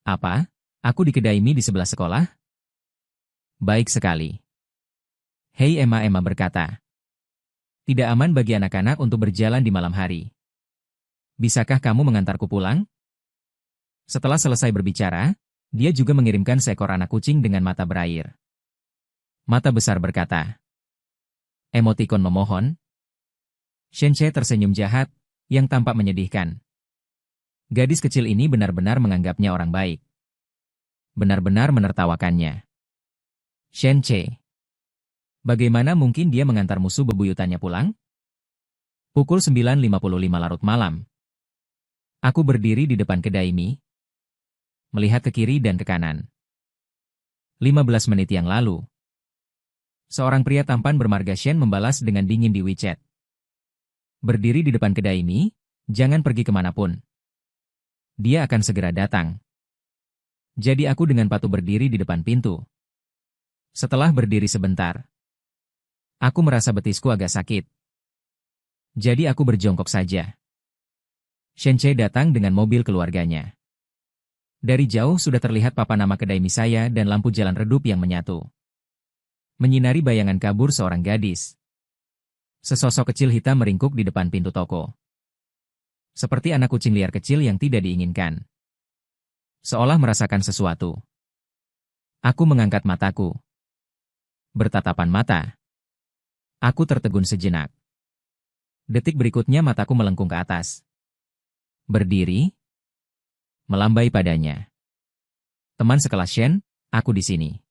Apa? Aku di kedai mie di sebelah sekolah? Baik sekali. Hei Emma berkata. Tidak aman bagi anak-anak untuk berjalan di malam hari. Bisakah kamu mengantarku pulang? Setelah selesai berbicara, dia juga mengirimkan seekor anak kucing dengan mata berair. Mata besar berkata. Emotikon memohon. Shenche tersenyum jahat, yang tampak menyedihkan. Gadis kecil ini benar-benar menganggapnya orang baik. Benar-benar menertawakannya. Shenche. Bagaimana mungkin dia mengantar musuh bebuyutannya pulang? Pukul 9.55 larut malam. Aku berdiri di depan kedai mie. Melihat ke kiri dan ke kanan. 15 menit yang lalu. Seorang pria tampan bermarga Shen membalas dengan dingin di WeChat. Berdiri di depan kedai mie, jangan pergi kemanapun. Dia akan segera datang. Jadi aku dengan patuh berdiri di depan pintu. Setelah berdiri sebentar, aku merasa betisku agak sakit. Jadi aku berjongkok saja. Shenche datang dengan mobil keluarganya. Dari jauh sudah terlihat papan nama kedai mie saya dan lampu jalan redup yang menyatu. Menyinari bayangan kabur seorang gadis. Sesosok kecil hitam meringkuk di depan pintu toko. Seperti anak kucing liar kecil yang tidak diinginkan. Seolah merasakan sesuatu. Aku mengangkat mataku. bertatapan mata. Aku tertegun sejenak. Detik berikutnya mataku melengkung ke atas. Berdiri, melambai padanya. Teman sekelas Shen, aku di sini.